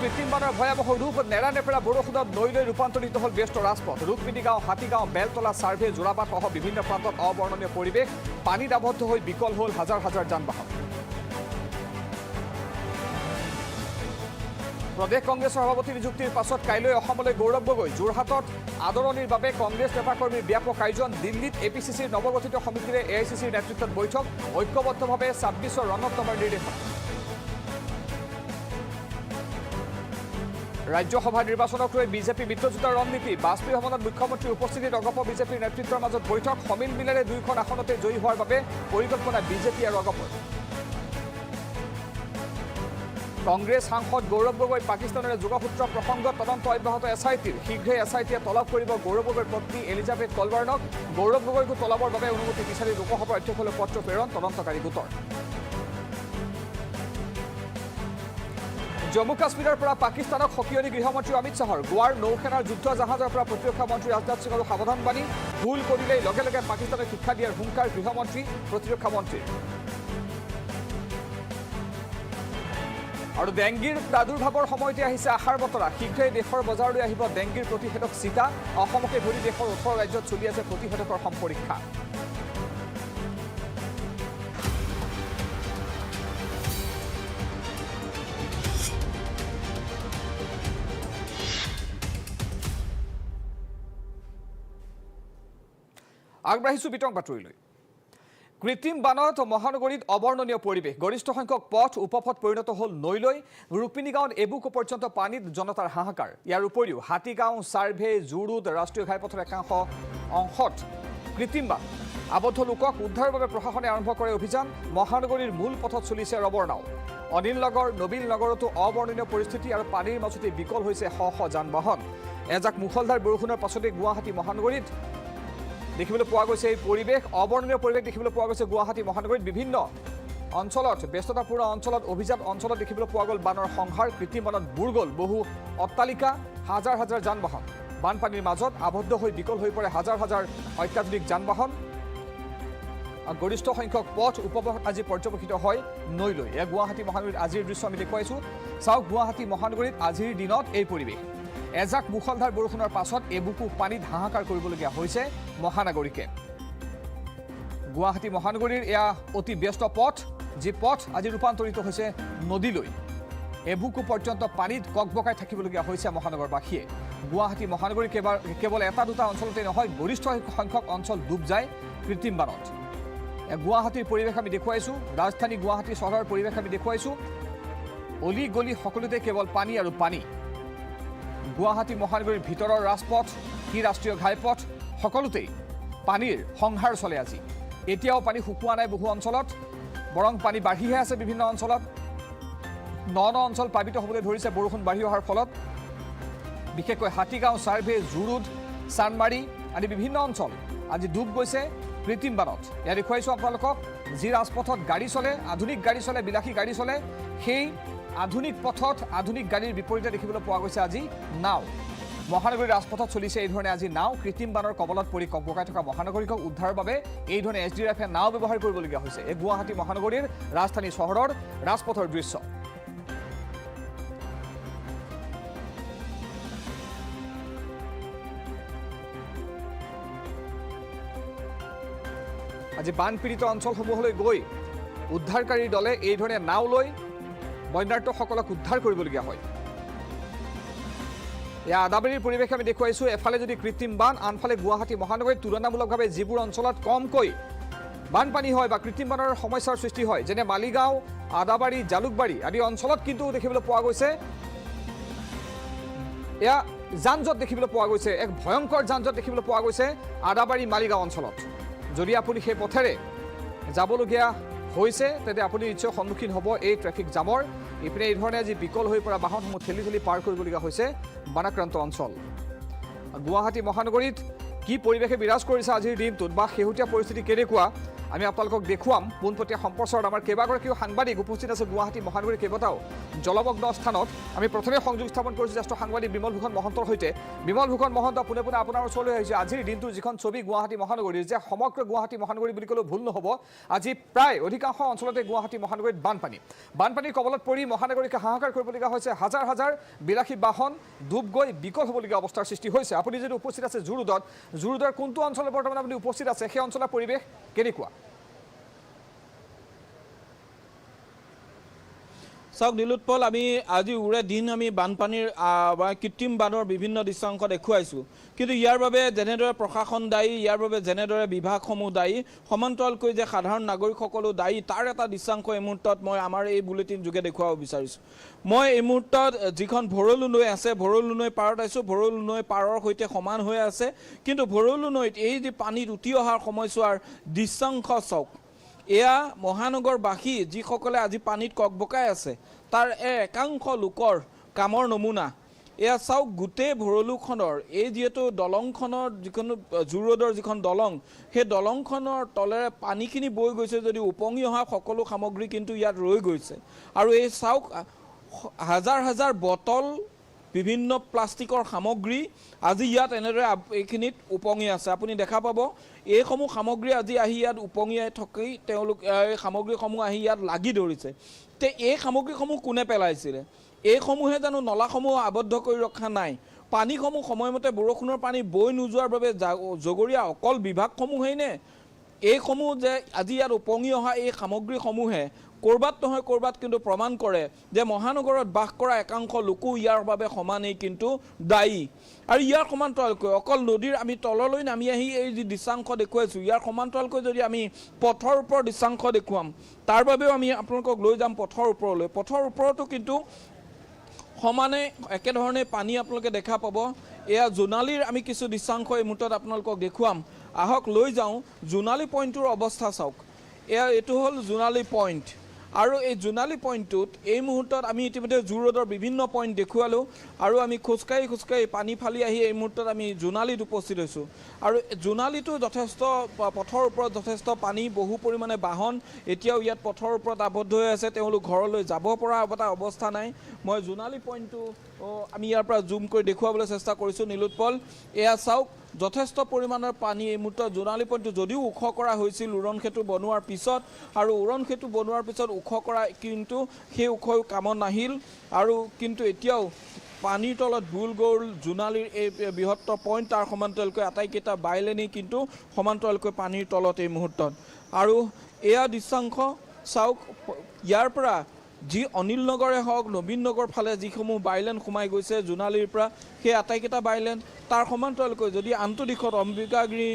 কৃত্ৰিম বানৰ ভয়াবহ ৰূপ নেৰানেপেৰা বৰষুণত নৈলৈ ৰূপান্তৰিত হ'ল ব্যস্ত ৰাজপথ ৰুক্মিণী গাঁও হাতীগাঁও বেলতলা চাৰ্ভে যোৰাবাট সহ বিভিন্ন প্ৰান্তত অবৰ্ণনীয় পৰিৱেশ পানীত আবদ্ধ হৈ বিকল হ'ল হাজাৰ হাজাৰ যান বাহন প্ৰদেশ কংগ্ৰেছৰ সভাপতি নিযুক্তিৰ পাছত কাইলৈ অসমলৈ গৌৰৱ গগৈ যোৰহাটত আদৰণিৰ বাবে কংগ্ৰেছ নেতাকৰ্মীৰ ব্যাপক আয়োজন দিল্লীত APCCৰ নৱগঠিত সমিতিৰে AICCৰ নেতৃত্বত বৈঠক ঐক্যবদ্ধভাৱে 26ৰ ৰণত নম্বৰ নিৰ্দেশনা ৰাজ্যসভা নিৰ্বাচনক লৈ বিজেপি মিত্ৰজোঁটৰ ৰণনীতি বাজপেয়ী ভৱনত মুখ্যমন্ত্ৰীৰ উপস্থিতিত অগপ বিজেপিৰ নেতৃত্বৰ মাজত বৈঠক সমিল মিলেৰে দুয়োখন আসনতে জয়ী হোৱাৰ বাবে পৰিকল্পনা বিজেপি আৰু অগপৰ কংগ্ৰেছ সাংসদ গৌৰৱ গগৈ পাকিস্তানেৰে যোগসূত্ৰ প্ৰসংগত তদন্ত অব্যাহত SITৰ শীঘ্ৰে SITয়ে তলব কৰিব গৌৰৱ গগৈৰ পত্নী এলিজাবেথ কলবাৰ্ণক গৌৰৱ গগৈকো তলবৰ বাবে অনুমতি বিচাৰি লোকসভাৰ অধ্যক্ষলৈ পত্ৰ প্ৰেৰণ তদন্তকাৰী গোটৰ জম্মু কাশ্মীৰৰ পৰা পাকিস্তানক সকিয়নি গৃহমন্ত্ৰী অমিত শ্বাহৰ গোৱাৰ নৌসেনাৰ যুদ্ধ জাহাজৰ পৰা প্ৰতিৰক্ষা মন্ত্ৰী ৰাজনাথ সিং আৰু সাৱধানবাণী ভুল কৰিলেই লগে লগে পাকিস্তানক শিক্ষা দিয়াৰ হুংকাৰ গৃহমন্ত্ৰী প্ৰতিৰক্ষা মন্ত্ৰীৰ আৰু ডেংগিৰ প্ৰাদুৰ্ভাৱৰ সময়তে আহিছে আশাৰ বতৰা শীঘ্ৰেই দেশৰ বজাৰলৈ আহিব ডেংগিৰ প্ৰতিষেধক চিটা অসমকে ধৰি দেশৰ 18 ৰাজ্যত চলি আছে প্ৰতিষেধকৰ সম্পৰীক্ষা আগবাঢ়িছো বিতং বাতৰিলৈ কৃত্ৰিম বানত মহানগৰীত অবৰ্ণনীয় পৰিৱেশ গৰিষ্ঠ সংখ্যক পথ উপপথ পৰিণত হ'ল নৈলৈ ৰুক্মিণী গাঁৱত এবুকু পৰ্যন্ত পানীত জনতাৰ হাহাকাৰ ইয়াৰ উপৰিও হাতীগাঁও চাৰ্ভে জুৰুড ৰাষ্ট্ৰীয় ঘাইপথৰ একাংশ অংশত কৃত্ৰিম বান আবদ্ধ লোকক উদ্ধাৰৰ বাবে প্ৰশাসনে আৰম্ভ কৰে অভিযান মহানগৰীৰ মূল পথত চলিছে ৰবৰ নাও অনিল নগৰ নবীন নগৰতো অবৰ্ণনীয় পৰিস্থিতি আৰু পানীৰ মাজতে বিকল হৈছে শ শ যান বাহন এজাক মুখলধাৰ বৰষুণৰ পাছতে গুৱাহাটী মহানগৰীত দেখিবলৈ পোৱা গৈছে এই পৰিৱেশ অবৰ্ণনীয় পৰিৱেশ দেখিবলৈ পোৱা গৈছে গুৱাহাটী মহানগৰীত বিভিন্ন অঞ্চলত ব্যস্ততাপূৰ্ণ অঞ্চলত অভিজাত অঞ্চলত দেখিবলৈ পোৱা গ'ল বানৰ সংহাৰ কৃত্ৰিম বানত বুৰ গ'ল বহু অট্টালিকা হাজাৰ হাজাৰ যান বাহন বানপানীৰ মাজত আবদ্ধ হৈ বিকল হৈ পৰে হাজাৰ হাজাৰ অত্যাধুনিক যান বাহন গৰিষ্ঠ সংখ্যক পথ উপপথ আজি পৰ্যবেক্ষিত হয় নৈলৈ এয়া গুৱাহাটী মহানগৰীত আজিৰ দৃশ্য আমি দেখুৱাইছোঁ চাওক গুৱাহাটী মহানগৰীত আজিৰ দিনত এই পৰিৱেশ এজাক মুখলধাৰ বৰষুণৰ পাছত এবুকু পানীত হাহাকাৰ কৰিবলগীয়া হৈছে মহানগৰীকে গুৱাহাটী মহানগৰীৰ এয়া অতি ব্যস্ত পথ যি পথ আজি ৰূপান্তৰিত হৈছে নদীলৈ এবুকু পৰ্যন্ত পানীত ককবকাই থাকিবলগীয়া হৈছে মহানগৰবাসীয়ে গুৱাহাটী মহানগৰীৰ কেৱল এটা দুটা অঞ্চলতে নহয় গৰিষ্ঠ সংখ্যক অঞ্চল ডুব যায় কৃত্ৰিম বানত গুৱাহাটীৰ পৰিৱেশ আমি দেখুৱাইছোঁ ৰাজধানী গুৱাহাটী চহৰৰ পৰিৱেশ আমি দেখুৱাইছোঁ অলি গলি সকলোতে কেৱল পানী আৰু পানী গুৱাহাটী মহানগৰীৰ ভিতৰৰ ৰাজপথ কি ৰাষ্ট্ৰীয় ঘাইপথ সকলোতেই পানীৰ সংহাৰ চলে আজি এতিয়াও পানী শুকোৱা নাই বহু অঞ্চলত বৰং পানী বাঢ়িহে আছে বিভিন্ন অঞ্চলত ন অঞ্চল প্লাবিত হ'বলৈ ধৰিছে বৰষুণ বাঢ়ি অহাৰ ফলত বিশেষকৈ হাতীগাঁও চাৰ্ভে জুৰুড চানমাৰী আদি বিভিন্ন অঞ্চল আজি ডুব গৈছে কৃত্ৰিম বানত এয়া দেখুৱাইছোঁ আপোনালোকক যি ৰাজপথত গাড়ী চলে আধুনিক গাড়ী চলে বিলাসী গাড়ী চলে সেই আধুনিক পথত আধুনিক গাড়ীৰ বিপৰীতে দেখিবলৈ পোৱা গৈছে আজি নাও মহানগৰীৰ ৰাজপথত চলিছে এই ধৰণে আজি নাও কৃত্ৰিম বানৰ কবলত পৰি ককবকাই থকা মহানগৰীকক উদ্ধাৰৰ বাবে এই ধৰণে SDRFে নাও ব্যৱহাৰ কৰিবলগীয়া হৈছে এই গুৱাহাটী মহানগৰীৰ ৰাজধানী চহৰৰ ৰাজপথৰ দৃশ্য আজি বানপীড়িত অঞ্চলসমূহলৈ গৈ উদ্ধাৰকাৰীৰ দলে এই ধৰণে নাও লৈ বন্যাৰ্তসকলক উদ্ধাৰ কৰিবলগীয়া হয় এয়া আদাবাৰীৰ পৰিৱেশ আমি দেখুৱাইছোঁ এফালে যদি কৃত্ৰিম বান আনফালে গুৱাহাটী মহানগৰীত তুলনামূলকভাৱে যিবোৰ অঞ্চলত কমকৈ বানপানী হয় বা কৃত্ৰিম বানৰ সমস্যাৰ সৃষ্টি হয় যেনে মালিগাঁও আদাবাৰী জালুকবাৰী আদি অঞ্চলত কিন্তু দেখিবলৈ পোৱা গৈছে এয়া যান-জঁট দেখিবলৈ পোৱা গৈছে এক ভয়ংকৰ যান-জঁট দেখিবলৈ পোৱা গৈছে আদাবাৰী মালিগাঁও অঞ্চলত যদি আপুনি সেই পথেৰে যাবলগীয়া হৈছে তেন্তে আপুনি নিশ্চয় সন্মুখীন হ'ব এই ট্ৰেফিক জামৰ ইপিনে এই ধৰণে আজি বিকল হৈ পৰা বাহনসমূহ ঠেলি ঠেলি পাৰ কৰিবলগীয়া হৈছে বানাক্ৰান্ত অঞ্চল গুৱাহাটী মহানগৰীত কি পৰিৱেশে বিৰাজ কৰিছে আজিৰ দিনটোত বা শেহতীয়া পৰিস্থিতি কেনেকুৱা আমি আপোনালোকক দেখুৱাম পোনপটীয়া সম্প্ৰচাৰত আমাৰ কেইবাগৰাকীও সাংবাদিক উপস্থিত আছে গুৱাহাটী মহানগৰীৰ কেইবাটাও জলমগ্ন স্থানত আমি প্ৰথমে সংযোগ স্থাপন কৰিছোঁ জ্যেষ্ঠ সাংবাদিক বিমল ভূষণ মহন্তৰ সৈতে বিমল ভূষণ মহন্ত পোনে পোনে আপোনাৰ ওচৰলৈ আহিছে আজিৰ দিনটোৰ যিখন ছবি গুৱাহাটী মহানগৰীৰ যে সমগ্ৰ গুৱাহাটী মহানগৰী বুলি ক'লেও ভুল নহ'ব আজি প্ৰায় অধিকাংশ অঞ্চলতে গুৱাহাটী মহানগৰীত বানপানীৰ কবলত পৰি মহানগৰীকে হাহাকাৰ কৰিবলগীয়া হৈছে হাজাৰ হাজাৰ বিলাসী বাহন ডুব গৈ বিকল হ'বলগীয়া অৱস্থাৰ সৃষ্টি হৈছে আপুনি যদি উপস্থিত আছে জুৰুডৰ কোনটো অঞ্চলত বৰ্তমান আপুনি উপস্থিত আছে সেই অঞ্চলৰ পৰিৱেশ কেনেকুৱা চাওক নীলোৎপল আমি আজি উৰে দিন আমি বানপানীৰ কৃত্ৰিম বানৰ বিভিন্ন দৃশ্যাংশ দেখুৱাইছোঁ কিন্তু ইয়াৰ বাবে যেনেদৰে প্ৰশাসন দায়ী ইয়াৰ বাবে যেনেদৰে বিভাগসমূহ দায়ী সমান্তৰালকৈ যে সাধাৰণ নাগৰিকসকলো দায়ী তাৰ এটা দৃশ্যাংশ এই মুহূৰ্তত মই আমাৰ এই বুলেটিন যোগে দেখুৱাব বিচাৰিছোঁ মই এই মুহূৰ্তত যিখন ভৰলু নৈ আছে ভৰলু নৈ পাৰত আছোঁ ভৰলু নৈ পাৰৰ সৈতে সমান হৈ আছে কিন্তু ভৰলু নৈত এই যে পানীত উটি অহাৰ সময়ছোৱাৰ দৃশ্যাংশ চাওক এয়া মহানগৰবাসী যিসকলে আজি পানীত ককবকাই আছে তাৰ একাংশ লোকৰ কামৰ নমুনা এয়া চাওক গোটেই ভৰলুখনৰ এই যিহেতু দলংখনৰ যিখন জুৰোডৰ যিখন দলং সেই দলংখনৰ তলেৰে পানীখিনি বৈ গৈছে যদি উপঙি অহা সকলো সামগ্ৰী কিন্তু ইয়াত ৰৈ গৈছে আৰু এই চাওক হাজাৰ হাজাৰ বটল বিভিন্ন প্লাষ্টিকৰ সামগ্ৰী আজি ইয়াত এনেদৰে এইখিনিত উপঙি আছে আপুনি দেখা পাব এইসমূহ সামগ্ৰী আজি আহি ইয়াত উপঙিয়াই থাকি তেওঁলোক এই সামগ্ৰীসমূহ আহি ইয়াত লাগি ধৰিছে তে এই সামগ্ৰীসমূহ কোনে পেলাইছিলে এইসমূহে জানো নলাসমূহ আবদ্ধ কৰি ৰখা নাই পানীসমূহ সময়মতে বৰষুণৰ পানী বৈ নোযোৱাৰ বাবে জগৰীয়া অকল বিভাগসমূহেই নে এইসমূহ যে আজি ইয়াত উপঙি অহা এই সামগ্ৰীসমূহে কৰবাত নহয় কৰবাত কিন্তু প্ৰমাণ কৰে যে মহানগৰত বাস কৰা একাংশ লোকো ইয়াৰ বাবে সমানেই কিন্তু দায়ী আৰু ইয়াৰ সমান্তৰালকৈ অকল নদীৰ আমি তললৈ নামি আহি এই যি দৃশ্যাংশ দেখুৱাইছোঁ ইয়াৰ সমান্তৰালকৈ যদি আমি পথৰ ওপৰৰ দৃশ্যাংশ দেখুৱাম তাৰ বাবেও আমি আপোনালোকক লৈ যাম পথৰ ওপৰলৈ পথৰ ওপৰতো কিন্তু সমানে একেধৰণে পানী আপোনালোকে দেখা পাব এয়া জোনালীৰ আমি কিছু দৃশ্যাংশ এই মুহূৰ্তত আপোনালোকক দেখুৱাম আহক লৈ যাওঁ জোনালী পইণ্টটোৰ অৱস্থা চাওক এয়া এইটো হ'ল জোনালী পইণ্ট আৰু এই জোনালী পইণ্টটোত এই মুহূৰ্তত আমি ইতিমধ্যে জুৰোডৰ বিভিন্ন পইণ্ট দেখুৱালোঁ আৰু আমি খোজকাঢ়ি পানী ফালি আহি এই মুহূৰ্তত আমি জোনালীত উপস্থিত হৈছোঁ আৰু জোনালীটো যথেষ্ট পথৰ ওপৰত যথেষ্ট পানী বহু পৰিমাণে বাহন এতিয়াও ইয়াত পথৰ ওপৰত আবদ্ধ হৈ আছে তেওঁলোক ঘৰলৈ যাব পৰা এটা অৱস্থা নাই মই জোনালী পইণ্টটো আমি ইয়াৰ পৰা জুম কৰি দেখুৱাবলৈ চেষ্টা কৰিছোঁ নীলোৎপল এয়া চাওক যথেষ্ট পৰিমাণৰ পানী এই মুহূৰ্তত জোনালী পইণ্টটো যদিও ওখ কৰা হৈছিল উৰণ সেতু বনোৱাৰ পিছত আৰু উৰণ সেতু বনোৱাৰ পিছত ওখ কৰা কিন্তু সেই ওখ কামত নাহিল আৰু কিন্তু এতিয়াও পানীৰ তলত বুল গ'ল জোনালীৰ এই বৃহত্তৰ পইণ্ট তাৰ সমান্তৰালকৈ আটাইকেইটা বাইলেনেই কিন্তু সমান্তৰালকৈ পানীৰ তলত এই মুহূৰ্তত আৰু এয়া দৃশ্যাংশ চাওক ইয়াৰ পৰা যি অনিল নগৰে হওক নবীন নগৰ ফালে যিসমূহ বাইলেন সোমাই গৈছে জোনালীৰ পৰা সেই আটাইকেইটা বাইলেন তাৰ সমান্তৰালকৈ যদি আনটো দিশত অম্বিকাগিৰি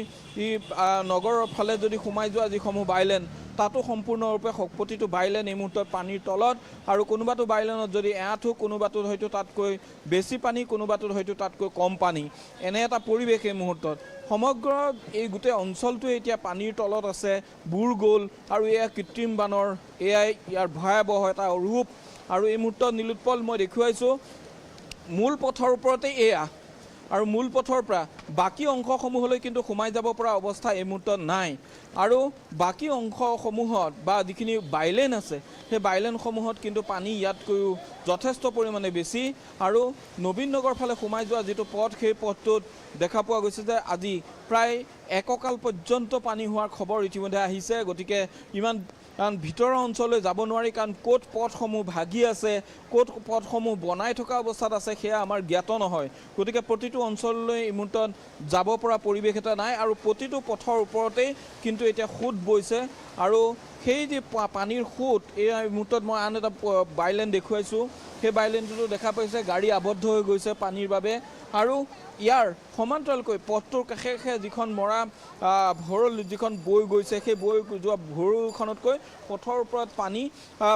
নগৰৰ ফালে যদি সোমাই যোৱা যিসমূহ বাইলেন তাতো সম্পূৰ্ণৰূপে প্ৰতিটো বাইলেন এই মুহূৰ্তত পানীৰ তলত আৰু কোনোবাটো বাইলেনত যদি এআঁঠু কোনোবাটোত হয়তো তাতকৈ বেছি পানী কোনোবাটোত হয়তো তাতকৈ কম পানী এনে এটা পৰিৱেশ এই মুহূৰ্তত সমগ্ৰ এই গোটেই অঞ্চলটোৱে এতিয়া পানীৰ তলত আছে বুৰ গ'ল আৰু এয়া কৃত্ৰিম বানৰ এয়াই ইয়াৰ ভয়াৱহ এটা ৰূপ আৰু এই মুহূৰ্তত নীলোৎপল মই দেখুৱাইছোঁ মূল পথৰ ওপৰতে এয়া আৰু মূল পথৰ পৰা বাকী অংশসমূহলৈ কিন্তু সোমাই যাব পৰা অৱস্থা এই মুহূৰ্তত নাই আৰু বাকী অংশসমূহত বা যিখিনি বাইলেন আছে সেই বাইলেনসমূহত কিন্তু পানী ইয়াতকৈও যথেষ্ট পৰিমাণে বেছি আৰু নবীন নগৰ ফালে সোমাই যোৱা যিটো পথ সেই পথটোত দেখা পোৱা গৈছে যে আজি প্ৰায় এককাল পৰ্যন্ত পানী হোৱাৰ খবৰ ইতিমধ্যে আহিছে গতিকে ইমান কাৰণ ভিতৰৰ অঞ্চললৈ যাব নোৱাৰি কাৰণ ক'ত পথসমূহ ভাগি আছে ক'ত পথসমূহ বনাই থকা অৱস্থাত আছে সেয়া আমাৰ জ্ঞাত নহয় গতিকে প্ৰতিটো অঞ্চললৈ এই মুহূৰ্তত যাব পৰা পৰিৱেশ এটা নাই আৰু প্ৰতিটো পথৰ ওপৰতেই কিন্তু এতিয়া সোঁত বৈছে আৰু সেই যে পানীৰ সোঁত এই মুহূৰ্তত মই আন এটা বাইলেন দেখুৱাইছোঁ সেই বাইলেনটোতো দেখা পাইছে গাড়ী আবদ্ধ হৈ গৈছে পানীৰ বাবে আৰু ইয়াৰ সমান্তৰালকৈ পথটোৰ কাষে কাষে যিখন মৰা ভৰল যিখন বৈ গৈছে সেই বৈ যোৱা ভৰলুখনতকৈ পথৰ ওপৰত পানী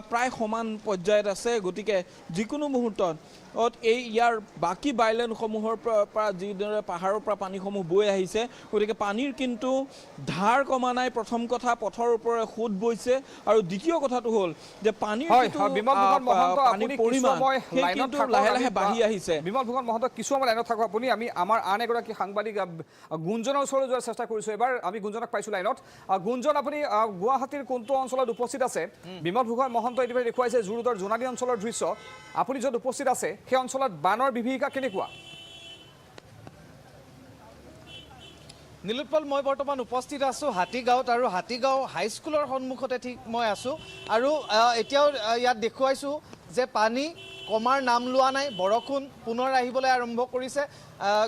প্ৰায় সমান পৰ্যায়ত আছে গতিকে যিকোনো মুহূৰ্তত এই ইয়াৰ বাকী বাইলেনসমূহৰ পৰা যিদৰে পাহাৰৰ পৰা পানীসমূহ বৈ আহিছে গতিকে পানীৰ কিন্তু ধাৰ কমা নাই প্ৰথম কথা পথৰ ওপৰে সোঁত বৈছে হৈছে আৰু দ্বিতীয় কথাটো হ'ল যে পানীৰ পৰিমাণ কিন্তু লাহে লাহে বাঢ়ি আহিছে বিমল ফুকন মহন্ত কিছু সময় লাইনত থাকক আপুনি আমি আমাৰ আন এগৰাকী সাংবাদিক গুঞ্জনৰ ওচৰলৈ যোৱাৰ চেষ্টা কৰিছোঁ এবাৰ আমি গুঞ্জনক পাইছোঁ লাইনত গুঞ্জন আপুনি গুৱাহাটীৰ কোনটো অঞ্চলত উপস্থিত আছে বিমল ফুকন মহন্ত ইতিমধ্যে দেখুৱাইছে জুৰুডৰ জোনালী অঞ্চলৰ দৃশ্য আপুনি য'ত উপস্থিত আছে সেই অঞ্চলত বানৰ বিভীষিকা কেনেকুৱা নীলোৎপল মই বৰ্তমান উপস্থিত আছোঁ হাতীগাঁৱত আৰু হাতীগাঁও হাইস্কুলৰ সন্মুখতে ঠিক মই আছোঁ আৰু এতিয়াও ইয়াত দেখুৱাইছোঁ যে পানী কমাৰ নাম লোৱা নাই বৰষুণ পুনৰ আহিবলৈ আৰম্ভ কৰিছে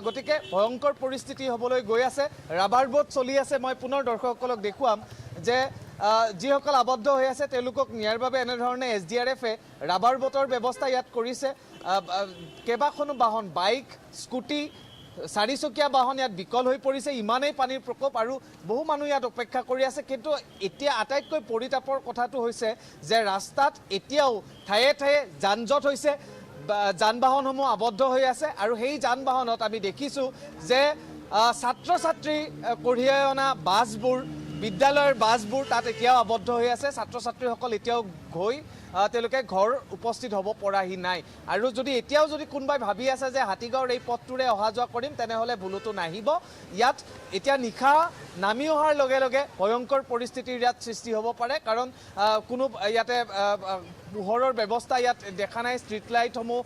গতিকে ভয়ংকৰ পৰিস্থিতি হ'বলৈ গৈ আছে ৰাবাৰ বোট চলি আছে মই পুনৰ দৰ্শকসকলক দেখুৱাম যে যিসকল আবদ্ধ হৈ আছে তেওঁলোকক নিয়াৰ বাবে এনেধৰণে SDRFে ৰাবাৰ বোটৰ ব্যৱস্থা ইয়াত কৰিছে কেইবাখনো বাহন বাইক স্কুটি চাৰিচকীয়া বাহন ইয়াত বিকল হৈ পৰিছে ইমানেই পানীৰ প্ৰকোপ আৰু বহু মানুহ ইয়াত অপেক্ষা কৰি আছে কিন্তু এতিয়া আটাইতকৈ পৰিতাপৰ কথাটো হৈছে যে ৰাস্তাত এতিয়াও ঠায়ে ঠায়ে যান-জঁট হৈছে যান বাহনসমূহ আবদ্ধ হৈ আছে আৰু সেই যান বাহনত আমি দেখিছোঁ যে ছাত্ৰ ছাত্ৰী কঢ়িয়াই অনা বাছবোৰ বিদ্যালয়ৰ বাছবোৰ তাত এতিয়াও আবদ্ধ হৈ আছে ছাত্ৰ ছাত্ৰীসকল এতিয়াও গৈ তেওঁলোকে ঘৰ উপস্থিত হ'ব পৰাহি নাই আৰু যদি এতিয়াও যদি কোনোবাই ভাবি আছে যে হাতীগাঁৱৰ এই পথটোৰে অহা যোৱা কৰিম তেনেহ'লে ভুলতো নাহিব ইয়াত এতিয়া নিশা নামি অহাৰ লগে লগে ভয়ংকৰ পৰিস্থিতিৰ ইয়াত সৃষ্টি হ'ব পাৰে কাৰণ কোনো ইয়াতে পোহৰৰ ব্যৱস্থা ইয়াত দেখা নাই ষ্ট্ৰীট লাইটসমূহ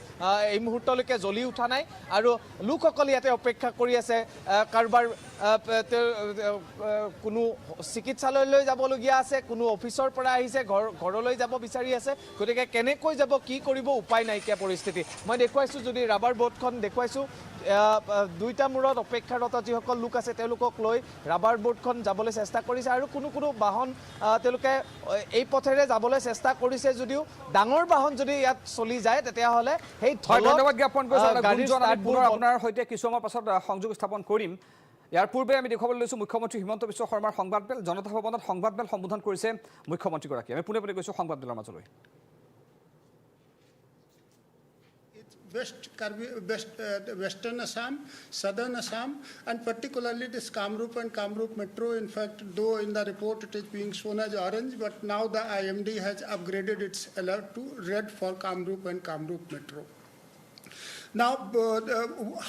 এই মুহূৰ্তলৈকে জ্বলি উঠা নাই আৰু লোকসকল ইয়াতে অপেক্ষা কৰি আছে কাৰোবাৰ কোনো চিকিৎসালয়লৈ যাবলগীয়া আছে কোনো অফিচৰ পৰা আহিছে ঘৰলৈ যাব বিচাৰি আছে গতিকে কেনেকৈ যাব কি কৰিব উপায় নাইকিয়া পৰিস্থিতি মই দেখুৱাইছোঁ যদি ৰাবাৰ বোটখন দেখুৱাইছোঁ দুইটা মূৰত অপেক্ষাৰত যিসকল লোক আছে তেওঁলোকক লৈ ৰাবাৰ বোটখন যাবলৈ চেষ্টা কৰিছে আৰু কোনো বাহন তেওঁলোকে এই পথেৰে যাবলৈ চেষ্টা কৰিছে যদিও ডাঙৰ বাহন যদি ইয়াত চলি যায় তেতিয়াহ'লে সেই ধন্যবাদ জ্ঞাপন কৰিছোঁ আপোনাৰ সৈতে কিছু সময়ৰ পাছত সংযোগ স্থাপন কৰিম ইয়াৰ পূৰ্বে আমি দেখুৱাবলৈ লৈছোঁ মুখ্যমন্ত্ৰী হিমন্ত বিশ্ব শৰ্মাৰ সংবাদমেল জনতা ভৱনত সংবাদমেল সম্বোধন কৰিছে মুখ্যমন্ত্ৰীগৰাকী আমি পোনে পোনে গৈছোঁ সংবাদমেলৰ মাজলৈ Western Assam, Southern Assam, and particularly this Kamrup and Kamrup Metro. In fact, though in the report it is being shown as orange, but now the IMD has upgraded its alert to red for Kamrup and Kamrup Metro. Now,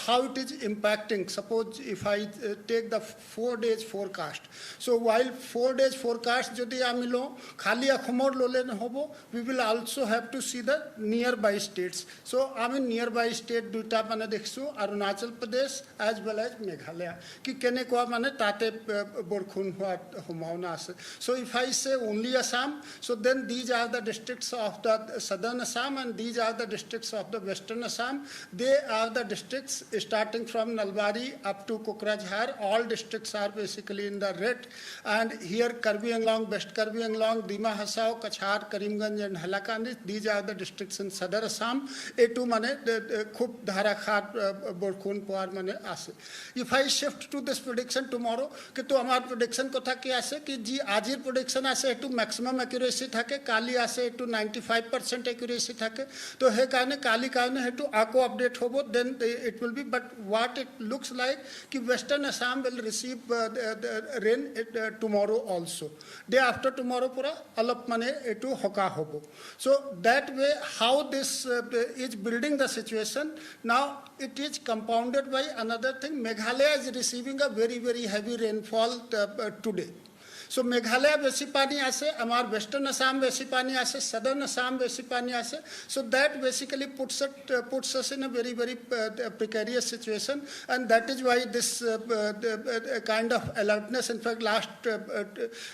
how it is impacting, suppose if I take the 4 days forecast. So while 4 days forecast, jodi amilo khali akhomor lole hobo, we will also have to see the nearby states. So ami nearby state duita mane dekhsu Arunachal Pradesh as well as Meghalaya. Ki kene ko mane tate borkhun hua homauna ase. So if I say only Assam, so then these are the districts of the Southern Assam and these are the districts of the Western Assam. They are the districts starting from Nalbari up to 𝐶𝐈𝐿. All districts are basically in the red. And here 𝐶𝐕𝐿, West 𝐶𝐕𝐿, Dima Hasao, Kachhar, Karimganj and Hailakandi. These are the districts in Southern Assam. A2 mane khub dharakhat borkhun poar mane ase. If I shift to this prediction tomorrow, ki to amar prediction kotha ki ase ki ji ajir prediction ase to maximum accuracy thake, kali ase to 95% accuracy thake. To he kane kali kane he to ako update then it will be, but what it looks like ki Western Assam will receive the rain tomorrow also. Day after tomorrow pura alap mane etu hoka hobo. So that way how this is building the situation. Now it is compounded by another thing. Meghalaya is receiving a very heavy rainfall today. So Meghalaya besi pani ase, amar Western Assam besi pani ase, Southern Assam besi pani ase. So that basically puts us in a very precarious situation, and that is why this kind of alertness. In fact, last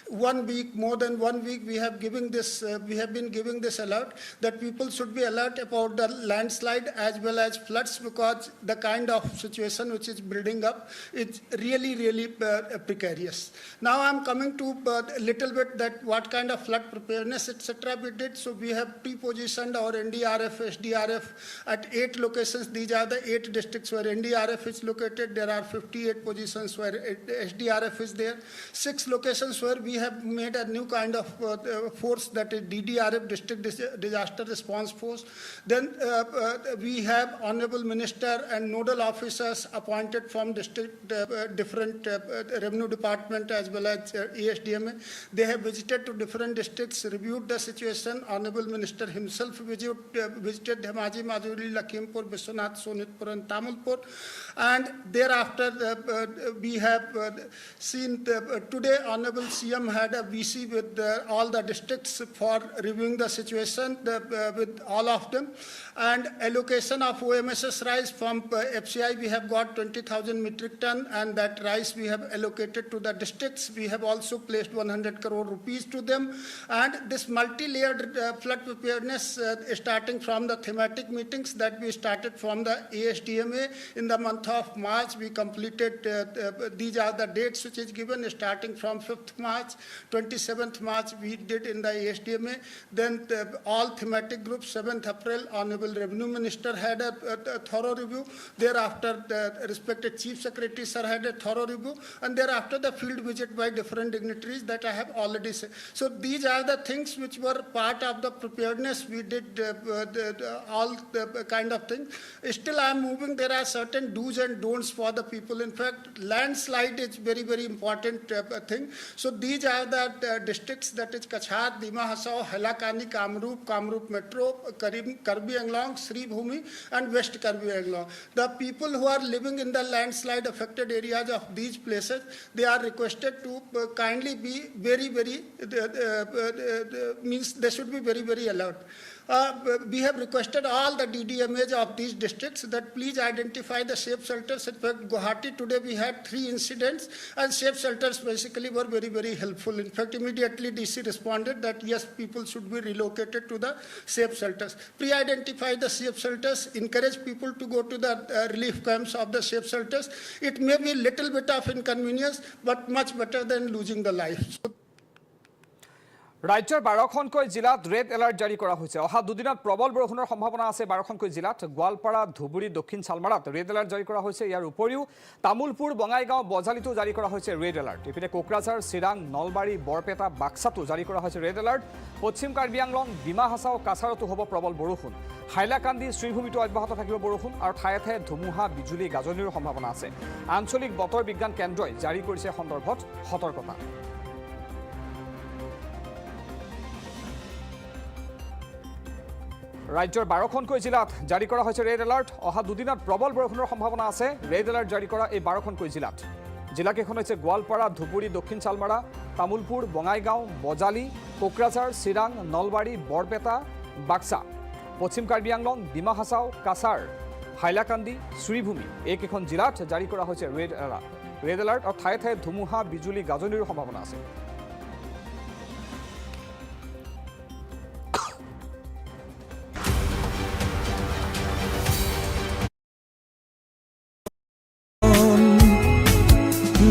1 week, more than 1 week, we have been giving this alert that people should be alert about the landslide as well as floods, because the kind of situation which is building up is really precarious. Now I'm coming to a little bit that what kind of flood preparedness etc. we did. So we have pre-positioned our NDRF, SDRF at 8 locations. These are the 8 districts where NDRF is located. There are 58 positions where SDRF is there. 6 locations where we have made a new kind of force, that is DDRF, District Disaster Response Force. Then we have Honorable Minister and nodal officers appointed from district different revenue department as well as ASDMA. They have visited to different districts, reviewed the situation. Honorable Minister himself visited Dhemaji, Majuli, Lakhimpur, Biswanath, Sonitpur and Tamilpur. And thereafter, we have seen today Honorable CM had a VC with all the districts for reviewing the situation with all of them. And allocation of OMSS rice from FCI, we have got 20,000 metric ton, and that rice we have allocated to the districts. We have also placed 100 crore rupees to them. And this multi-layered flood preparedness starting from the thematic meetings that we started from the ASDMA in the month of March, we completed, these are the dates which is given, starting from 5th March, 27th March we did in the ASDMA. Then all thematic groups, 7th April, Honorable Revenue Minister had a thorough review. Thereafter, the respected Chief Secretary sir had a thorough review. And thereafter, the field visit by different dignitaries that I have already said. So these are the things which were part of the preparedness. We did all the kind of things. Still, I am moving. There are certain do's and don'ts for the people. In fact, landslide is very, very important thing. So these are the districts, that is Kachhar, Dima Hasao, Hailakani, Kamrup Metro, 𝐶𝐈𝐿𝐴, 𝐶𝐶 and West 𝐶𝐈𝐿𝐴. The people who are living in the landslide affected areas of these places, they are requested to kindly be very, very, means they should be very, very alert. We have requested all the DDMAs of these districts that please identify the safe shelters. In fact, Guwahati today we had 3 incidents, and safe shelters basically were very, very helpful. In fact, immediately DC responded that yes, people should be relocated to the safe shelters. Pre-identify the safe shelters, encourage people to go to the relief camps of the safe shelters. It may be a little bit of inconvenience, but much better than losing the life. ৰাজ্যৰ 12খনকৈ জিলাত red alert জাৰি কৰা হৈছে। অহা দুদিনত প্ৰবল বৰষুণৰ সম্ভাৱনা আছে 12খনকৈ জিলাত। গোৱালপাৰা, ধুবুৰী, দক্ষিণ চালমাৰাত ৰেড এলাৰ্ট জাৰি কৰা হৈছে। ইয়াৰ উপৰিও তামুলপুৰ, বঙাইগাঁও, বজালিতো জাৰি কৰা হৈছে ৰেড এলাৰ্ট। ইপিনে কোকৰাঝাৰ, চিৰাং, নলবাৰী, বৰপেটা, বাক্সাতো জাৰি কৰা হৈছে ৰেড এলাৰ্ট। পশ্চিম কাৰ্বি আংলং, ডিমা হাছাও, কাছাৰতো হ'ব প্ৰবল বৰষুণ। হাইলাকান্দি, শ্ৰীভূমিতো অব্যাহত থাকিব বৰষুণ আৰু ঠায়ে ঠায়ে ধুমুহা, বিজুলী, গাজনিৰ সম্ভাৱনা আছে। আঞ্চলিক বতৰ বিজ্ঞান কেন্দ্ৰই জাৰি কৰিছে সন্দৰ্ভত সতৰ্কতা। ৰাজ্যৰ 12খনকৈ জিলাত জাৰি কৰা হৈছে ৰেড এলাৰ্ট। অহা দুদিনত প্ৰবল বৰষুণৰ সম্ভাৱনা আছে ৰেড এলাৰ্ট জাৰি কৰা এই 12খনকৈ জিলাত। জিলাকেইখন হৈছে গোৱালপাৰা, ধুবুৰী, দক্ষিণ চালমাৰা, তামুলপুৰ, বঙাইগাঁও, বজালি, কোকৰাঝাৰ, চিৰাং, নলবাৰী, বৰপেটা, বাক্সা, পশ্চিম কাৰ্বি আংলং, ডিমা হাছাও, কাছাৰ, হাইলাকান্দি, শ্ৰীভূমি এইকেইখন জিলাত জাৰি কৰা হৈছে ৰেড এলাৰ্ট। ৰেড এলাৰ্ট আৰু ঠায়ে ঠায়ে ধুমুহা, বিজুলী, গাজনিৰ সম্ভাৱনা আছে।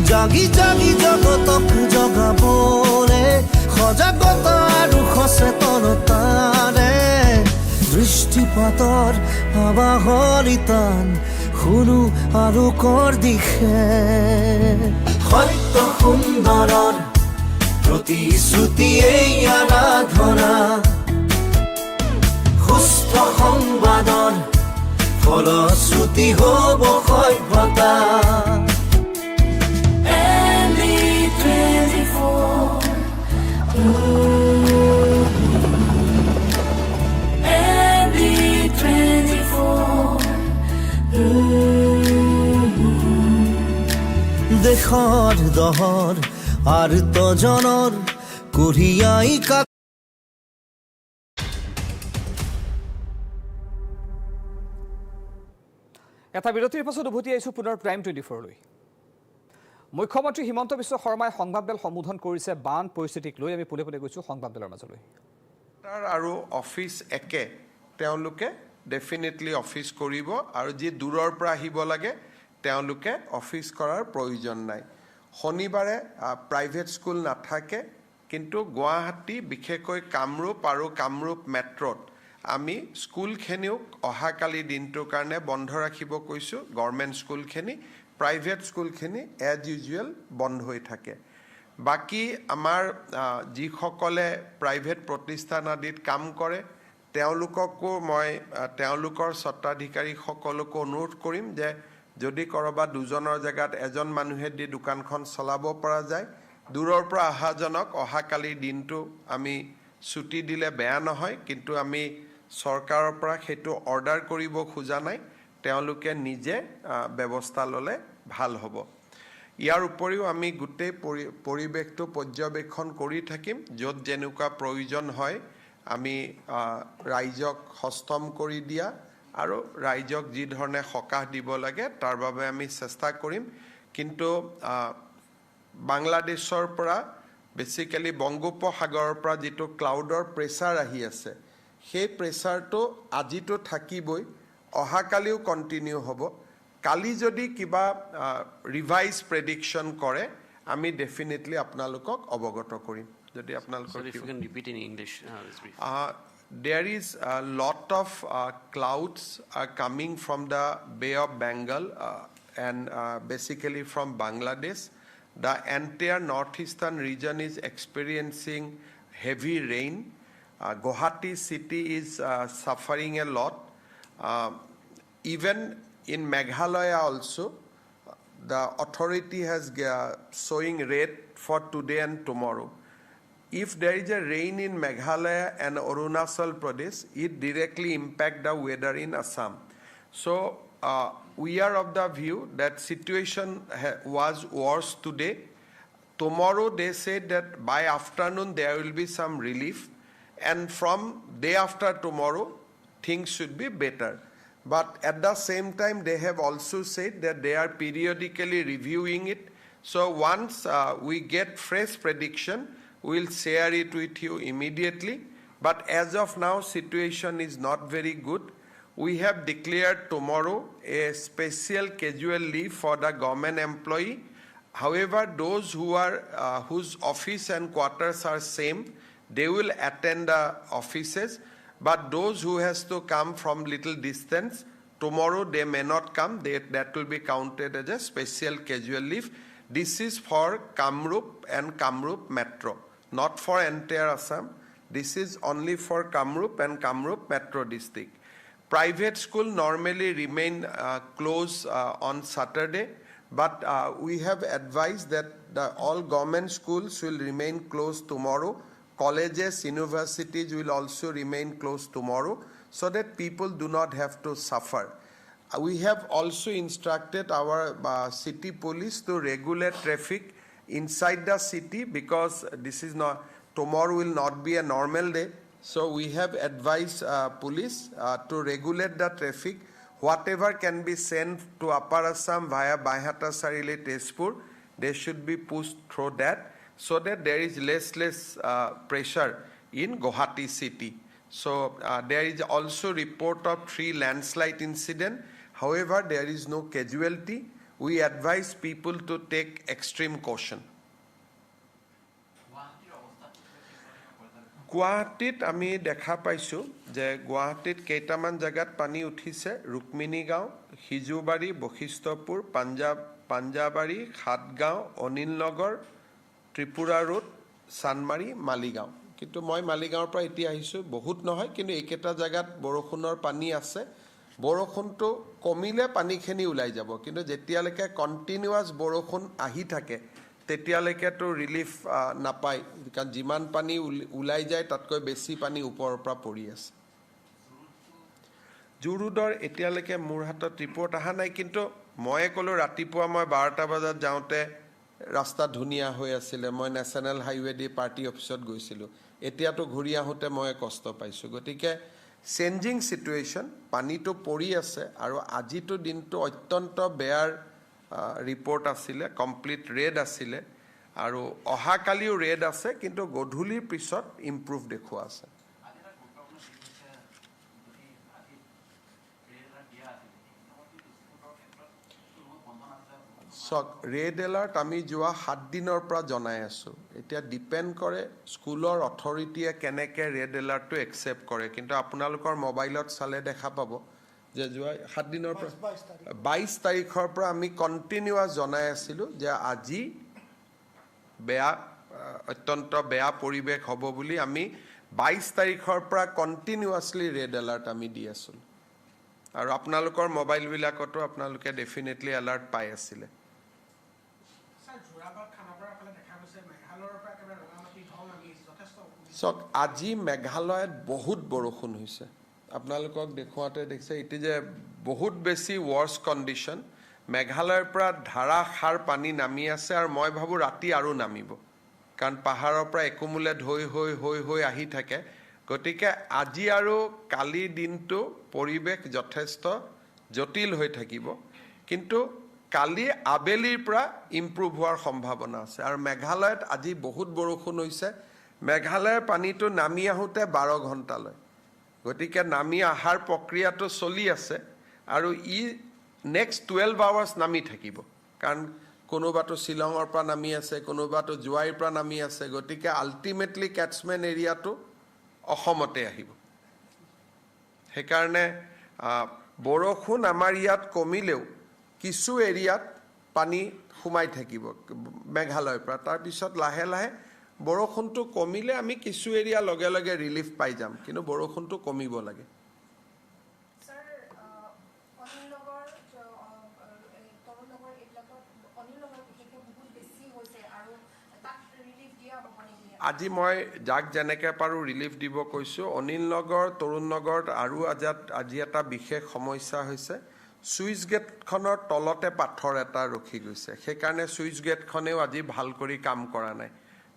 জাগি জাগি জগতক জগাবলে সজাগতা আৰু সচেতনতাৰে দৃষ্টিপাতৰ আবাহৰি টান শুনো আৰু কৰ দিশে সত্য সুন্দৰৰ প্ৰতিশ্ৰুতি এই আৰাধনা সুস্থ সংবাদৰ ফলশ্ৰুতি হ'ব সভ্যতা। দেশৰ দহৰ আৰ্তজনৰ কঢ়িয়াই কাক এটা বিৰতিৰ পাছত উভতি আহিছোঁ পুনৰ প্ৰাইম 24লৈ। মুখ্যমন্ত্ৰী হিমন্ত বিশ্ব শৰ্মাই সংবাদমেল সম্বোধন কৰিছে বান পৰিস্থিতিক লৈ। আমি পোনে পোনে গৈছোঁ সংবাদমেলৰ মাজলৈ। আৰু অফিচ একে তেওঁলোকে ডেফিনেটলি অফিচ কৰিব আৰু যি দূৰৰ পৰা আহিব লাগে তেওঁলোকে অফিচ কৰাৰ প্ৰয়োজন নাই। শনিবাৰে প্ৰাইভেট স্কুল নাথাকে, কিন্তু গুৱাহাটী বিশেষকৈ কামৰূপ আৰু কামৰূপ মেট্ৰত আমি স্কুলখিনিও অহাকালি দিনটোৰ কাৰণে বন্ধ ৰাখিব কৈছোঁ। গভৰ্ণমেণ্ট স্কুলখিনি, প্ৰাইভেট স্কুলখিনি এজ ইউজুৱেল বন্ধ হৈ থাকে। বাকী আমাৰ যিসকলে প্ৰাইভেট প্ৰতিষ্ঠান আদিত কাম কৰে তেওঁলোককো মই তেওঁলোকৰ স্বত্বাধিকাৰীসকলকো অনুৰোধ কৰিম যে যদি ক'ৰবাত দুজনৰ জেগাত এজন মানুহে দি দোকানখন চলাব পৰা যায় দূৰৰ পৰা অহাজনক অহাকালিৰ দিনটো আমি ছুটি দিলে বেয়া নহয়, কিন্তু আমি চৰকাৰৰ পৰা সেইটো অৰ্ডাৰ কৰিব খোজা নাই, তেওঁলোকে নিজে ব্যৱস্থা ল'লে ভাল হ'ব। ইয়াৰ উপৰিও আমি গোটেই পৰিৱেশটো পৰ্যবেক্ষণ কৰি থাকিম, য'ত যেনেকুৱা প্ৰয়োজন হয় আমি ৰাইজক সষ্টম কৰি দিয়া আৰু ৰাইজক যি ধৰণে সকাহ দিব লাগে তাৰ বাবে আমি চেষ্টা কৰিম। কিন্তু বাংলাদেশৰ পৰা বেচিক্যালি বংগোপসাগৰৰ পৰা যিটো ক্লাউডৰ প্ৰেছাৰ আহি আছে, সেই প্ৰেছাৰটো আজিতো থাকিবই, অহাকালিও কণ্টিনিউ হ'ব। কালি যদি কিবা ৰিভাইজ প্ৰেডিকশ্যন কৰে আমি ডেফিনেটলি আপোনালোকক অৱগত কৰিম। যদি আপোনালোকৰ Sir, if you can repeat in English this brief. There is a lot of clouds are coming from the Bay of Bengal and basically from Bangladesh. The entire northeastern region is experiencing heavy rain. Guwahati city is suffering a lot. Even in Meghalaya also, the authority has showing red for today and tomorrow. If there is a rain in Meghalaya and Arunachal Pradesh, it directly impact the weather in Assam. So we are of the view that situation was worse today. Tomorrow they said that by afternoon there will be some relief, and from day after tomorrow things should be better. But at the same time they have also said that they are periodically reviewing it. So once we get fresh prediction, we'll share it with you immediately. But as of now, situation is not very good. We have declared tomorrow a special casual leave for the government employee. However, those who are whose office and quarters are same, they will attend the offices. But those who has to come from little distance, tomorrow they may not come. That will be counted as a special casual leave. This is for Kamrup and Kamrup Metro, not for entire Assam. This is only for Kamrup and Kamrup Metro district. Private school normally remain closed on Saturday, but we have advised that all government schools will remain closed tomorrow. Colleges, universities will also remain closed tomorrow, so that people do not have to suffer. We have also instructed our city police to regulate traffic inside the city, because this is not, tomorrow will not be a normal day. So we have advised police to regulate the traffic. Whatever can be sent to Upper Assam via Baihata Sarile Tezpur, they should be pushed through that, so that there is less pressure in Guwahati city. So there is also report of 3 landslide incident. However, there is no casualty. We advise people to take extreme caution. গুৱাহাটীত আমি দেখা পাইছোঁ যে গুৱাহাটীত কেইটামান জাগাত পানী উঠিছে। ৰুক্মিণী গাঁও, সিজুবাৰী, বশিষ্ঠপুৰ, পাঞ্জাবাৰী, সাতগাঁও, অনিল নগৰ, ত্ৰিপুৰা ৰোড, চানমাৰী, মালিগাঁও। কিন্তু মই মালিগাঁৱৰ পৰা এতিয়া আহিছোঁ, বহুত নহয়, কিন্তু এইকেইটা জাগাত বৰষুণৰ পানী আছে। বৰষুণটো কমিলে পানীখিনি ওলাই যাব, কিন্তু যেতিয়ালৈকে কণ্টিনিউৱাছ বৰষুণ আহি থাকে তেতিয়ালৈকেতো ৰিলিফ নাপায়, কাৰণ যিমান পানী ওলাই যায় তাতকৈ বেছি পানী ওপৰৰ পৰা পৰি আছে। জুৰুডৰ এতিয়ালৈকে মোৰ হাতত ৰিপৰ্ট অহা নাই, কিন্তু ময়ে ক'লোঁ ৰাতিপুৱা মই 12টা বজাত যাওঁতে ৰাস্তা ধুনীয়া হৈ আছিলে, মই নেশ্যনেল হাইৱে দি পাৰ্টি অফিচত গৈছিলোঁ। এতিয়াতো ঘূৰি আহোঁতে মই কষ্ট পাইছোঁ। গতিকে চেঞ্জিং চিটুৱেশ্যন, পানীটো পৰি আছে, আৰু আজিতো দিনটো অত্যন্ত বেয়াৰ ৰিপৰ্ট আছিলে, কমপ্লিট ৰেড আছিলে, আৰু অহাকালিও ৰেড আছে, কিন্তু গধূলিৰ পিছত ইম্প্ৰুভ দেখুওৱা আছে। চাওক, ৰেড এলাৰ্ট আমি যোৱা 7 দিনৰ পৰা জনাই আছোঁ। এতিয়া ডিপেণ্ড কৰে স্কুলৰ অথৰিটিয়ে কেনেকৈ ৰেড এলাৰ্টটো একচেপ্ট কৰে, কিন্তু আপোনালোকৰ মোবাইলত চালে দেখা পাব যে যোৱা 7 দিনৰ পৰা 22 তাৰিখৰ পৰা আমি কণ্টিনিউৱাছ জনাই আছিলোঁ যে আজি অত্যন্ত বেয়া পৰিৱেশ হ'ব বুলি। আমি 22 তাৰিখৰ পৰা কণ্টিনিউৱাছলি ৰেড এলাৰ্ট আমি দি আছোঁ, আৰু আপোনালোকৰ মোবাইলবিলাকতো আপোনালোকে ডেফিনেটলি এলাৰ্ট পাই আছিলে। চাওক আজি মেঘালয়ত বহুত বৰষুণ হৈছে আপোনালোকক দেখুৱাতে দেখিছে এটি যে বহুত বেছি ৱৰ্ছ কণ্ডিশ্যন মেঘালয়ৰ পৰা ধাৰাসাৰ পানী নামি আছে আৰু মই ভাবোঁ ৰাতি আৰু নামিব কাৰণ পাহাৰৰ পৰা একুমুলেট হৈ আহি থাকে গতিকে আজি আৰু কালি দিনটো পৰিৱেশ যথেষ্ট জটিল হৈ থাকিব কিন্তু কালি আবেলিৰ পৰা ইম্প্ৰুভ হোৱাৰ সম্ভাৱনা আছে আৰু মেঘালয়ত আজি বহুত বৰষুণ হৈছে মেঘালয়ৰ পানীটো নামি আহোঁতে 12 ঘণ্টা লয় গতিকে নামি আহাৰ প্ৰক্ৰিয়াটো চলি আছে আৰু ই নেক্সট 12 আৱাৰ্ছ নামি থাকিব কাৰণ কোনোবাটো শ্বিলঙৰ পৰা নামি আছে কোনোবাটো জোৱাইৰ পৰা নামি আছে গতিকে আল্টিমেটলি কেটছমেণ্ট এৰিয়াটো অসমতে আহিব সেইকাৰণে বৰষুণ আমাৰ ইয়াত কমিলেও কিছু এৰিয়াত পানী সোমাই থাকিব মেঘালয়ৰ পৰা তাৰপিছত লাহে লাহে বৰষুণটো কমিলে আমি কিছু এৰিয়া লগে লগে ৰিলিফ পাই যাম কিন্তু বৰষুণটো কমিব লাগে আজি মই যাক যেনেকৈ পাৰোঁ ৰিলিফ দিব কৈছোঁ অনিল নগৰ তৰুণ নগৰত আৰু আজি এটা বিশেষ সমস্যা হৈছে চুইচ গেটখনৰ তলতে পাথৰ এটা ৰখি গৈছে সেইকাৰণে চুইচ গেটখনেও আজি ভাল কৰি কাম কৰা নাই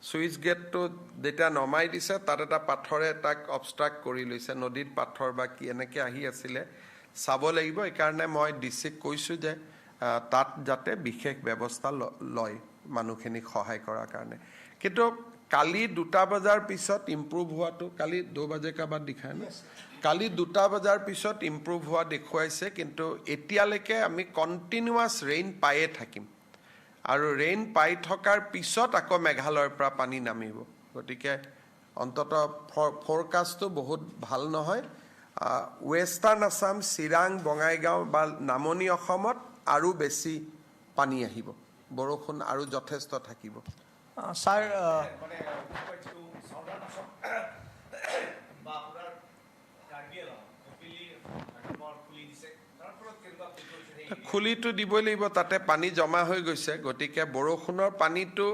চুইচ গেটটো যেতিয়া নমাই দিছে তাত এটা পাথৰে তাক অবষ্ট্ৰাক্ট কৰি লৈছে নদীত পাথৰ বা কি এনেকৈ আহি আছিলে চাব লাগিব এইকাৰণে মই ডিচিক কৈছোঁ যে তাত যাতে বিশেষ ব্যৱস্থা লয় মানুহখিনিক সহায় কৰাৰ কাৰণে কিন্তু কালি 2টা বজাৰ পিছত ইম্প্ৰুভ হোৱাটো কালি 2 বাজে কা বাদ দেখায় না কালি 2টা বজাৰ পিছত ইম্প্ৰুভ হোৱা দেখুৱাইছে কিন্তু এতিয়ালৈকে আমি কণ্টিনিউৱাছ ৰেইন পায়ে থাকিম আৰু ৰেইন পাই থকাৰ পিছত আকৌ মেঘালয়ৰ পৰা পানী নামিব গতিকে অন্ততঃ ফৰকাষ্টটো বহুত ভাল নহয় ৱেষ্টাৰ্ণ আছাম চিৰাং বঙাইগাঁও বা নামনি অসমত আৰু বেছি পানী আহিব বৰষুণ আৰু যথেষ্ট থাকিব স্যাৰ খুলিটো দিবই লাগিব তাতে পানী জমা হৈ গৈছে গতিকে বৰষুণৰ পানীটো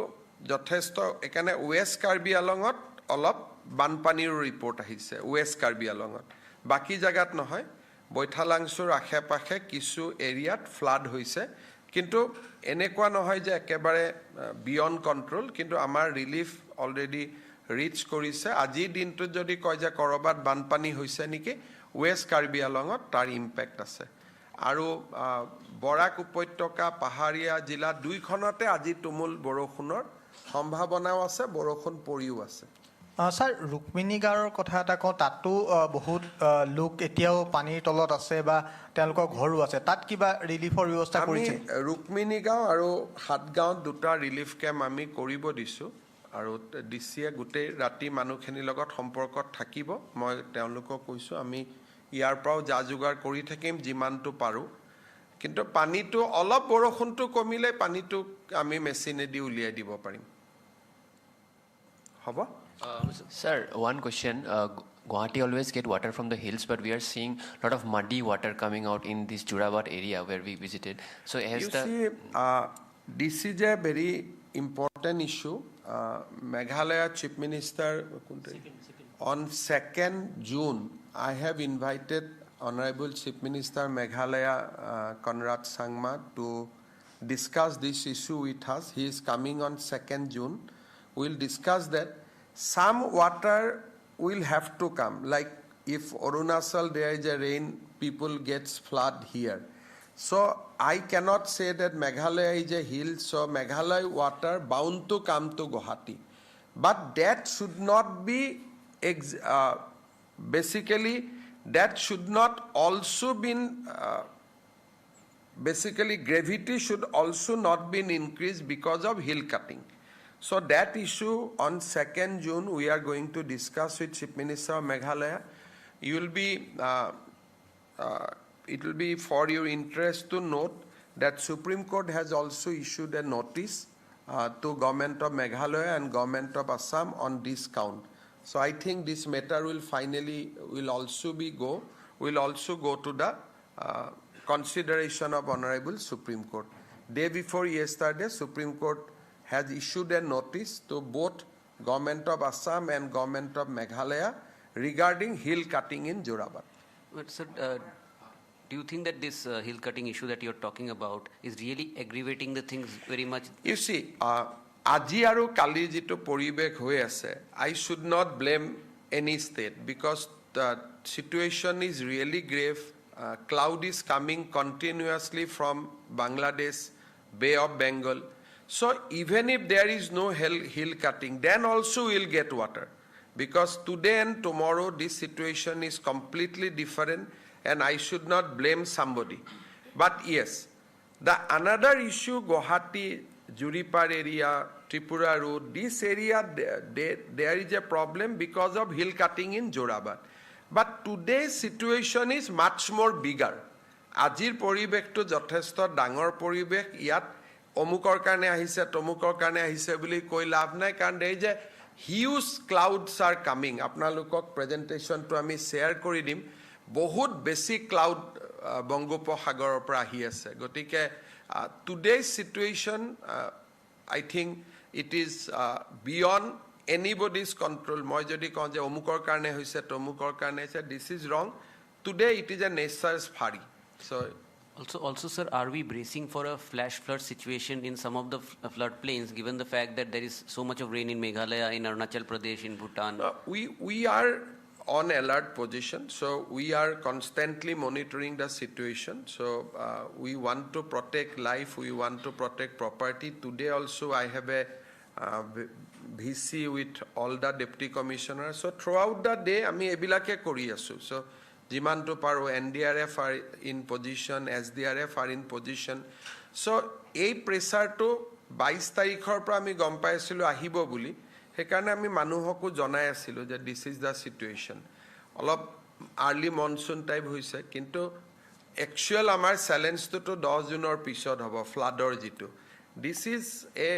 যথেষ্ট একাৰণে ৱেষ্ট কাৰ্বি আলঙত অলপ বানপানীৰ ৰিপৰ্ট আহিছে ৱেষ্ট কাৰ্বি আলঙত বাকি জায়গাত নহয় বৈঠালাংছুৰ আশে পাশে কিছু এৰিয়াত ফ্লাড হৈছে কিন্তু এনেকুৱা নহয় যে একেবাৰে বিয়ণ্ড কণ্ট্ৰোল কিন্তু আমাৰ ৰিলিফ অলৰেডি ৰিচ কৰিছে আজিৰ দিনটোত যদি কয় যে কৰবাত বানপানী হৈছে নেকি ৱেষ্ট কাৰ্বি আলঙত তাৰ ইম্পেক্ট আছে আৰু বৰাক উপত্যকা পাহাৰীয়া জিলা দুইখনতে আজি তুমুল বৰষুণৰ সম্ভাৱনাও আছে বৰষুণ পৰিও আছে স্যাৰ ৰুক্মিণী গাঁৱৰ কথা এটা কওঁ তাতো বহুত লোক এতিয়াও পানীৰ তলত আছে বা তেওঁলোকৰ ঘৰো আছে তাত কিবা ৰিলিফৰ ব্যৱস্থা কৰিছে ৰুক্মিণী গাঁও আৰু হাটগাঁৱত 2টা ৰিলিফ কেম্প আমি কৰিব দিছোঁ আৰু ডিচিয়ে গোটেই ৰাতি মানুহখিনিৰ লগত সম্পৰ্কত থাকিব মই তেওঁলোকক কৈছোঁ আমি ইয়াৰ পৰাও যা যোগাৰ কৰি থাকিম যিমানটো পাৰোঁ কিন্তু পানীটো অলপ বৰষুণটো কমিলে পানীটো আমি মেচিনেদি উলিয়াই দিব পাৰিম হ'ব Sir, one question. Guwahati always get water from the hills, but we are seeing a lot of muddy water coming out in this Jorabad area where we visited. So has this is a very important issue. Meghalaya Chief Minister on 2nd June, I have invited Honorable Chief Minister Meghalaya Conrad Sangma to discuss this issue with us. He is coming on 2nd June. We'll discuss that. Some water will have to come, like if Arunachal there is a rain, people gets flood here. So I cannot say that Meghalaya is a hill, so Meghalaya water bound to come to Guwahati. But that should not be, basically that should not also be, basically gravity should also not be increased because of hill cutting. So that issue on 2nd June we are going to discuss with Chief Minister of Meghalaya. It will be for your interest to note that Supreme Court has also issued a notice to Government of Meghalaya and Government of Assam on this count. So I think this matter will also go to the consideration of Honorable Supreme Court. Day before yesterday, Supreme Court has issued a notice to both Government of Assam and Government of Meghalaya regarding hill cutting in Jorabad. But sir, do you think that this hill cutting issue that you're talking about is really aggravating the things very much? You see, আজি আৰু কালি যিটো পৰিৱেশ হৈ আছে, I should not blame any state because the situation is really grave. Cloud is coming continuously from Bangladesh, Bay of Bengal. So even if there is no hill cutting, then also we'll get water. Because today and tomorrow this situation is completely different and I should not blame somebody. But yes, the another issue, Guwahati, Juripar area, Tripura Road, this area, there is a problem because of hill cutting in Jorabad. But today's situation is much more bigger. Ajir পৰিৱেশটো যথেষ্ট ডাঙৰ পৰিৱেশ ইয়াত অমুকৰ কাৰণে আহিছে তমুকৰ কাৰণে আহিছে বুলি কৈ লাভ নাই কাৰণ there is a huge clouds are coming. আপোনালোকক প্ৰেজেন্টেশ্যনটো আমি শ্বেয়াৰ কৰি দিম বহুত বেছি ক্লাউড বংগোপসাগৰৰ পৰা আহি আছে গতিকে today's situation I think it is beyond anybody's control. মই যদি কওঁ যে অমুকৰ কাৰণে হৈছে তমুকৰ কাৰণে হৈছে this is wrong. Today it is a nature's fury. So Also, sir, are we bracing for a flash flood situation in some of the floodplains, given the fact that there is so much of rain in Meghalaya, in Arunachal Pradesh, in Bhutan? We are on alert position, so we are constantly monitoring the situation. So we want to protect life, we want to protect property. Today also I have a VC with all the deputy commissioners. So throughout the day, আমি এবিলাকে কৰি আছো. So যিমানটো পাৰো NDRF are in position, SDRF are in position. So এই প্ৰেছাৰটো 22 তাৰিখৰ পৰা আমি গম পাইছিলো আহিব বুলি সেইকাৰণে আমি মানুহকো জনাই আছিলো যে this is the situation. অলপ আৰ্লি মনসুন টাইপ হৈছে কিন্তু একচুৱেল আমাৰ চ্যালেঞ্জটো 10 জুনৰ পিছত হ'ব ফ্লাডৰ যিটো this is a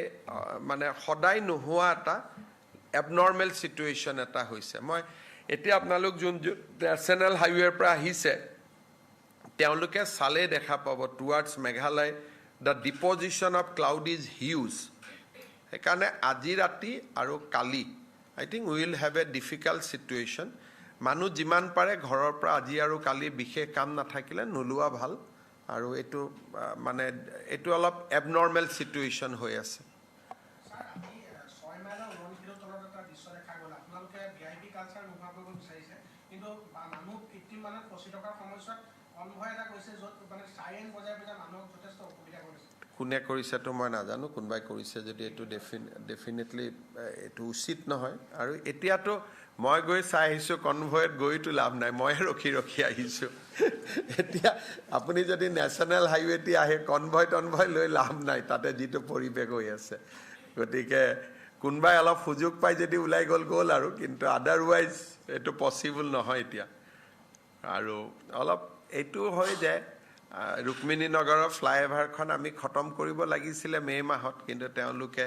মানে সদায় নোহোৱা এটা abnormal situation এটা হৈছে মই এতিয়া আপোনালোক যোন নেশ্যনেল হাইৱেৰ পৰা আহিছে তেওঁলোকে চালে দেখা পাব towards Meghalaya the deposition of cloud is huge. সেইকাৰণে আজি ৰাতি আৰু কালি I think we will have a difficult situation. মানুহ যিমান পাৰে ঘৰৰ পৰা আজি আৰু কালি বিশেষ কাম নাথাকিলে নোলোৱা ভাল আৰু এটো মানে এটো অলপ abnormal situation হৈ আছে কোনে কৰিছে তো মই নাজানো কোনবাই কৰিছে যদি এটো ডেফিনেটলি এটো উচিত নহয় আৰু এতিয়াতো মই গৈ চাই আহিছো কনভয়েত গৈতো লাভ নাই মই ৰখি আহিছো এতিয়া আপুনি যদি নেশ্যনেল হাইৱেটি আহে কনভয় লৈ লাভ নাই তাতে যিটো পৰিৱেশ হৈ আছে গতিকে কোনবাই অলপ সুযোগ পাই যদি উলাই গল আৰু কিন্তু আদাৰৱাইজ এটো পসিবল নহয় এতিয়া আৰু অলপ এটো হৈ যায় ৰুক্মিণী নগৰৰ ফ্লাইওভাৰখন আমি খতম কৰিব লাগিছিল মে মাহত কিন্তু তেওঁলোকে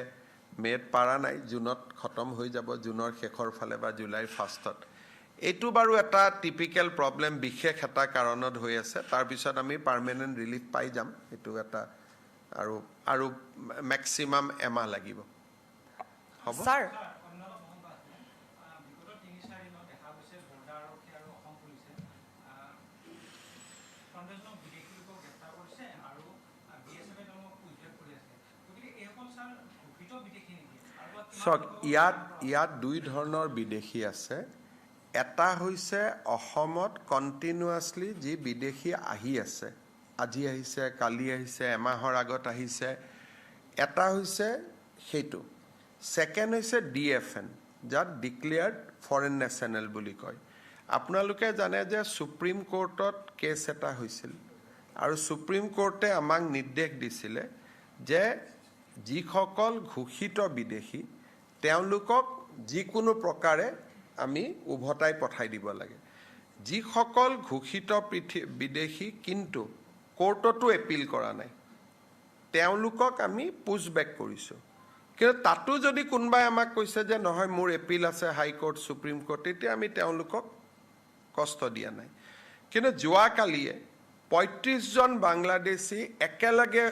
মেত পাৰা নাই জুনত খতম হৈ যাব জুনৰ শেষৰ ফালে বা জুলাইৰ ফাৰ্ষ্টত এটো বাৰু এটা টিপিক্যাল প্ৰবলেম বিশেষ এটা কাৰণত হৈ আছে তাৰ পিছত আমি পাৰ্মানেন্ট ৰিলিফ পাই যাম এটো এটা আৰু ম্যাক্সিমাম এমাহ লাগিব হ'ব স্যাৰ ইয়াত দুই ধৰণৰ বিদেশী আছে এটা হৈছে অসমত কন্টিনিউয়াসলি যি বিদেশী আহি আছে আজি আহিছে কালি আহিছে এমাহৰ আগত আহিছে এটা হৈছে হেতু সেকেন্ড হৈছে ডিএফএন যাক ডিক্লেয়াৰ্ড ফৰেন নেশনেল বুলি কয় আপোনালোকে জানে যে সুপ্ৰিম কোৰ্টত কেছ এটা হৈছিল আৰু সুপ্ৰিম কোৰ্টে আমাক নিৰ্দেশ দিছিল যে যিসকল ঘোষিত বিদেশী তেওঁলোকক যিকোনো প্ৰকাৰে আমি উভতাই পঠাই দিব লাগে যিসকল ঘোষিত বিদেশী কিন্তু কোৰ্টতো এপিল কৰা নাই তেওঁলোকক আমি পুশবেক কৰিছো কিন্তু তাতো যদি কোনবাই আমাক কৈছে যে নহয় মোৰ এপিল আছে হাই কোৰ্ট সুপ্ৰিম কোৰ্ট তেতিয়া আমি তেওঁলোকক কষ্ট দিয়া নাই কিন্তু যোৱা কালিয়ে 35 জন বাংলাদেশী একেলগে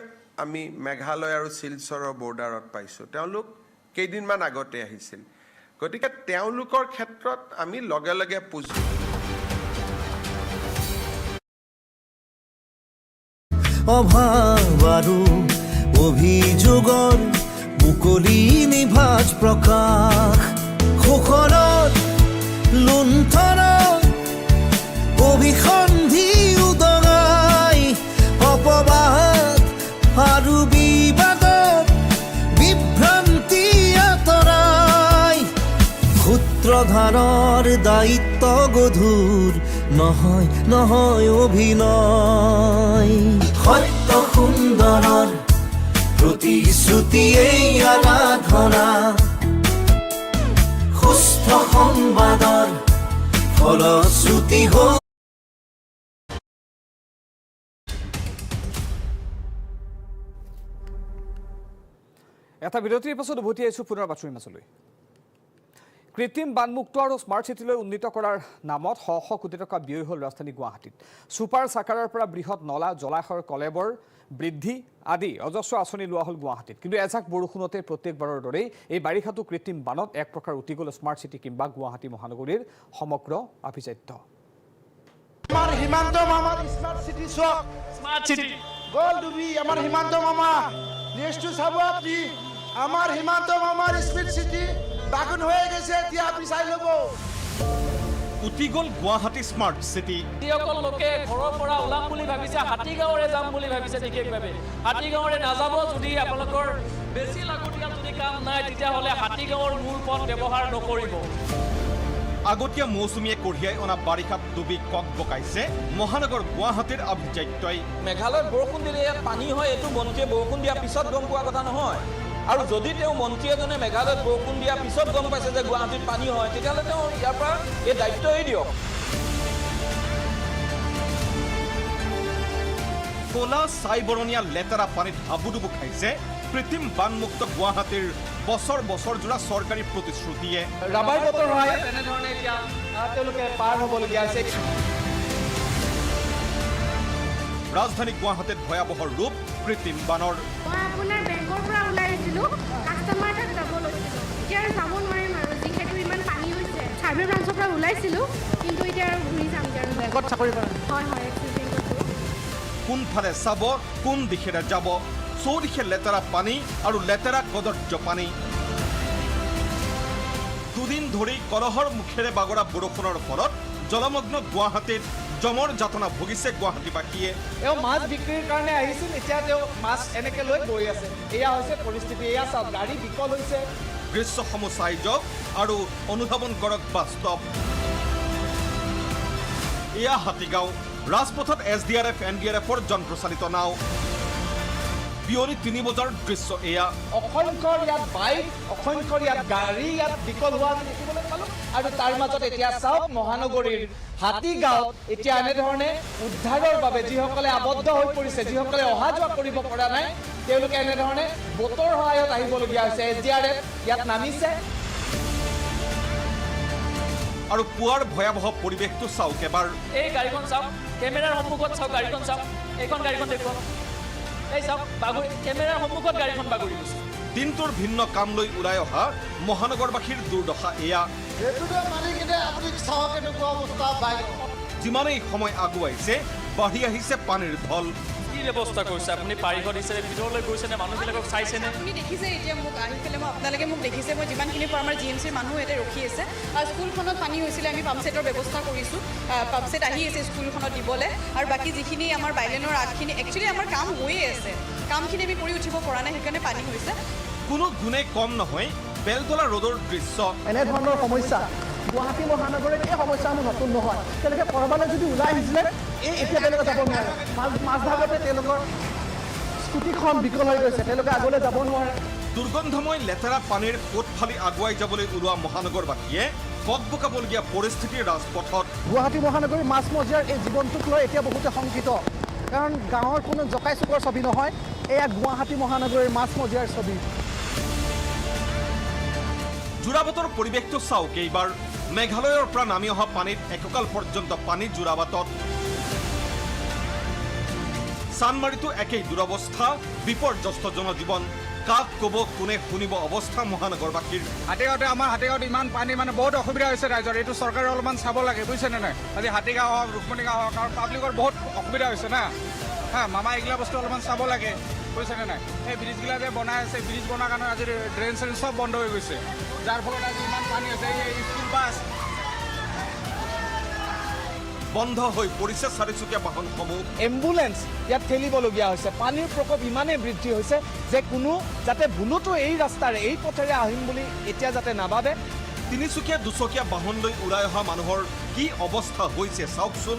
আমি মেঘালয় আৰু শিলচৰৰ বৰ্ডাৰত পাইছোঁ তেওঁলোক কেইদিনমান আগতে আহিছিল গতিকে তেওঁলোকৰ ক্ষেত্ৰত আমি লগে লগে পুজো অভাৱ আৰু অভিযোগৰ মুকলি নিভাজ প্ৰকাশ শোষণত লুণ্ঠনত অভিসন্ধি উদঙাই অপবাদ আৰু বিবাদত বিভ্ৰান্তি আঁতৰাই সূত্ৰধাৰৰ দায়িত্ব গধুৰ নহয় নহয় অভিনয় সত্য সুন্দৰৰ প্ৰতিশ্ৰুতিয়েই আৰাধনা সুস্থ সংবাদৰ ফলশ্ৰুতি হ'ল এটা বিৰতিৰ পাছত উভতি আহিছোঁ পুনৰ বাতৰিৰ মাজলৈ কৃত্ৰিম বানমুক্ত আৰু স্মাৰ্ট চিটিলৈ উন্নীত কৰাৰ নামত শ শ কোটি টকা ব্যয় হ'ল ৰাজধানী গুৱাহাটীত ছুপাৰ চাকাৰৰ পৰা বৃহৎ নলা জলাশয়ৰ কলেবৰ বৃদ্ধি আদি অজস্ৰ আঁচনি লোৱা হ'ল গুৱাহাটীত কিন্তু এজাক বৰষুণতে প্ৰত্যেকবাৰৰ দৰেই এই বাৰিষাটো কৃত্ৰিম বানত এক প্ৰকাৰ উটি গ'ল স্মাৰ্ট চিটি কিংবা গুৱাহাটী মহানগৰীৰ সমগ্ৰ আভিজাত্য আমার হিমান্ত মামার স্মার্ট সিটি শক স্মার্ট সিটি গোল ডুবি আমার হিমান্ত মামা নেক্সট চাব আপনি আমার হিমান্ত মামার স্মার্ট সিটি বাগুন হয়ে গেছে এতিয়া আপনি চাই লব উটি গ'ল গুৱাহাটী স্মাৰ্ট চিটি যিসকল লোকে ঘৰৰ পৰা ওলাম বুলি ভাবিছে হাতীগাঁৱৰে যাম বুলি ভাবিছে বিশেষভাৱে হাতীগাঁৱৰে নাযাব যদি আপোনালোকৰ বেছি লাগতিয়াল যদি কাম নাই তেতিয়াহ'লে হাতীগাঁৱৰ মূল পথ ব্যৱহাৰ নকৰিব আগতীয়া মৌচুমীয়ে কঢ়িয়াই অনা বাৰিষাত ডুবি কক বকাইছে মহানগৰ গুৱাহাটীৰ আভিজাত্যই মেঘালয়ত বৰষুণ দিলে ইয়াত পানী হয় এইটো মন্ত্ৰীয়ে বৰষুণ দিয়াৰ পিছত গম পোৱা কথা নহয় আৰু যদি তেওঁ মন্ত্ৰী এজনে মেঘালয়ত বৰষুণ দিয়াৰ পিছত গম পাইছে যে গুৱাহাটীত পানী হয় তেতিয়াহ'লে তেওঁ ইয়াৰ পৰা এই দায়িত্ব এৰি দিয়ক কলা চাইবৰণীয়া লেতেৰা পানীত হাবুডুবু খাইছে কৃত্ৰিম বানমুক্ত গুৱাহাটীৰ বছৰ বছৰ জোৰা চৰকাৰী প্ৰতিশ্ৰুতিয়ে ৰাবাৰ বতৰ হয় তেনেধৰণে এতিয়া তেওঁলোকে পাৰ হ'বলগীয়া হৈছে ৰাজধানী গুৱাহাটীত ভয়াৱহ ৰূপ কৃত্ৰিম বানৰ মই আপোনাৰ বেংকৰ পৰা ওলাই আহিছিলোঁ কাষ্টমাৰ তাত যাব লৈছিলোঁ এতিয়া আৰু যাব নোৱাৰিম আৰু যিহেতু ইমান পানী হৈছে চাৰ্ভে ব্ৰাঞ্চৰ পৰা ওলাইছিলোঁ কিন্তু এতিয়া আৰু ঘূৰি যামগৈ আৰু বেংকত চাকৰি কৰে হয় হয় এক্সিছ বেংকত কোনফালে চাব কোন দিশেৰে যাব চৌদিশে লেতেৰা পানী আৰু লেতেৰা কদৰ্য পানী দুদিন ধৰি কলহৰ মুখেৰে বাগৰা বৰষুণৰ ফলত জলমগ্ন গুৱাহাটীত জমৰ যাতনা ভুগিছে গুৱাহাটীবাসীয়ে তেওঁ মাছ বিক্ৰীৰ কাৰণে আহিছিল এতিয়া তেওঁ মাছ এনেকৈ লৈ গৈ আছে এয়া হৈছে পৰিস্থিতি এয়া চাওক গাড়ী বিকল হৈছে দৃশ্যসমূহ চাই যাওক আৰু অনুধাৱন কৰক বাস্তৱ এয়া হাতীগাঁও ৰাজপথত SDRF NDRFৰ যন্ত্ৰচালিত নাও বিয়লি 3 বজাৰ দৃশ্য এয়া অসংখ্য ইয়াত বাইক অসংখ্য ইয়াত গাড়ী ইয়াত বিকল হোৱা আমি দেখিবলৈ পালোঁ আৰু তাৰ মাজত এতিয়া চাওক মহানগৰীৰ হাতীগাঁৱত এতিয়া এনেধৰণে উদ্ধাৰৰ বাবে যিসকলে আবদ্ধ হৈ পৰিছে যিসকলে অহা যোৱা কৰিব পৰা নাই তেওঁলোকে এনেধৰণে বতৰ সহায়ত আহিবলগীয়া হৈছে SDRF ইয়াত নামিছে আৰু পুৱাৰ ভয়াৱহ পৰিৱেশটো চাওক এবাৰ এই গাড়ীখন চাওক কেমেৰাৰ সন্মুখত চাওক গাড়ীখন চাওক এইখন গাড়ীখন দেখুৱাওক এই চাওক বাগৰি কেমেৰাৰ সন্মুখত গাড়ীখন বাগৰি গৈছে দিনটোৰ ভিন্ন কাম লৈ ওলাই অহা মহানগৰবাসীৰ দুৰ্দশা এয়া যিমানেই সময় আগুৱাইছে বাঢ়ি আহিছে পানীৰ ঢল কি ব্যৱস্থা কৰিছে আপুনি পাৰিষদ হিচাপে ভিতৰলৈ গৈছেনে মানুহবিলাকক চাইছেনে আপুনি দেখিছে এতিয়া মোক আহি পেলাই আপোনালোকে মোক দেখিছে মই যিমানখিনি পৰা আমাৰ GMCৰ মানুহ ইয়াতে ৰখি আছে আৰু স্কুলখনত পানী হৈছিলে আমি পাম্পছেটৰ ব্যৱস্থা কৰিছোঁ পাম্পছেট আহি আছে স্কুলখনত দিবলৈ আৰু বাকী যিখিনি আমাৰ বাইলেনৰ আগখিনি একচুৱেলি আমাৰ কাম হৈয়ে আছে কামখিনি আমি কৰি উঠিব পৰা নাই সেইকাৰণে পানী হৈছে কোনো গুণে কম নহয় বেলতলা ৰোডৰ দৃশ্য এনেধৰণৰ সমস্যা গুৱাহাটী মহানগৰীত এই সমস্যাসমূহ নতুন নহয় তেওঁলোকে ক'ৰবালৈ যদি ওলাই আহিছিলে এতিয়া তেওঁলোকে যাব নোৱাৰে মাজভাগতে তেওঁলোকৰ স্কুটিখন বিকল হৈ গৈছে তেওঁলোকে আগলৈ যাব নোৱাৰে দুৰ্গন্ধময় লেতেৰা পানীৰ সোঁত ফালি আগুৱাই যাবলৈ ওলোৱা মহানগৰবাসীয়ে ককবকাবলগীয়া পৰিস্থিতিৰ ৰাজপথত গুৱাহাটী মহানগৰীৰ মাজমজিয়াৰ এই জীৱনটোক লৈ এতিয়া বহুতে শংকিত কাৰণ গাঁৱৰ কোনো জকাই চুকৰ ছবি নহয় এয়া গুৱাহাটী মহানগৰীৰ মাজমজিয়াৰ ছবি যোৰাবাটৰ পৰিৱেশটো চাওক এইবাৰ মেঘালয়ৰ পৰা নামি অহা পানীত এককাল পৰ্যন্ত পানী যোৰাবাটত চানমাৰীতো একেই দুৰৱস্থা, বিপৰ্যস্ত জনজীৱন। কাক ক'ব, কোনে শুনিব অৱস্থা মহানগৰবাসীৰ। হাতীগাঁৱতে আমাৰ হাতীগাঁৱত ইমান পানী মানে বহুত অসুবিধা হৈছে ৰাইজৰ। এইটো চৰকাৰে অলপমান চাব লাগে, বুজিছেনে নাই? আজি হাতীগাঁও হওক, ৰুক্মণীগাঁও হওক, আৰু পাব্লিকৰ বহুত অসুবিধা হৈছে না। মামা এইগিলা বস্তু অলপমান চাব লাগে, বুজিছেনে নাই? এই ব্ৰিজগিলা যে বনাই আছে, ব্ৰিজ বনোৱাৰ কাৰণে আজি ড্ৰেইন চেইন চব বন্ধ হৈ গৈছে, যাৰ ফলত আজি ইমান পানী হৈছে। এই স্কুল বাছ বন্ধ হৈ পৰিছে চাৰিচকীয়া বাহনসমূহ। এম্বুলেন্স ইয়াত ঠেলিবলগীয়া হৈছে। পানীৰ প্ৰকোপ ইমানেই বৃদ্ধি হৈছে যে কোনো যাতে ভুলতো এই ৰাস্তাৰে এই পথেৰে আহিম বুলি এতিয়া যাতে নাভাবে। তিনিচকীয়া দুচকীয়া বাহন লৈ ওলাই অহা মানুহৰ কি অৱস্থা হৈছে চাওকচোন।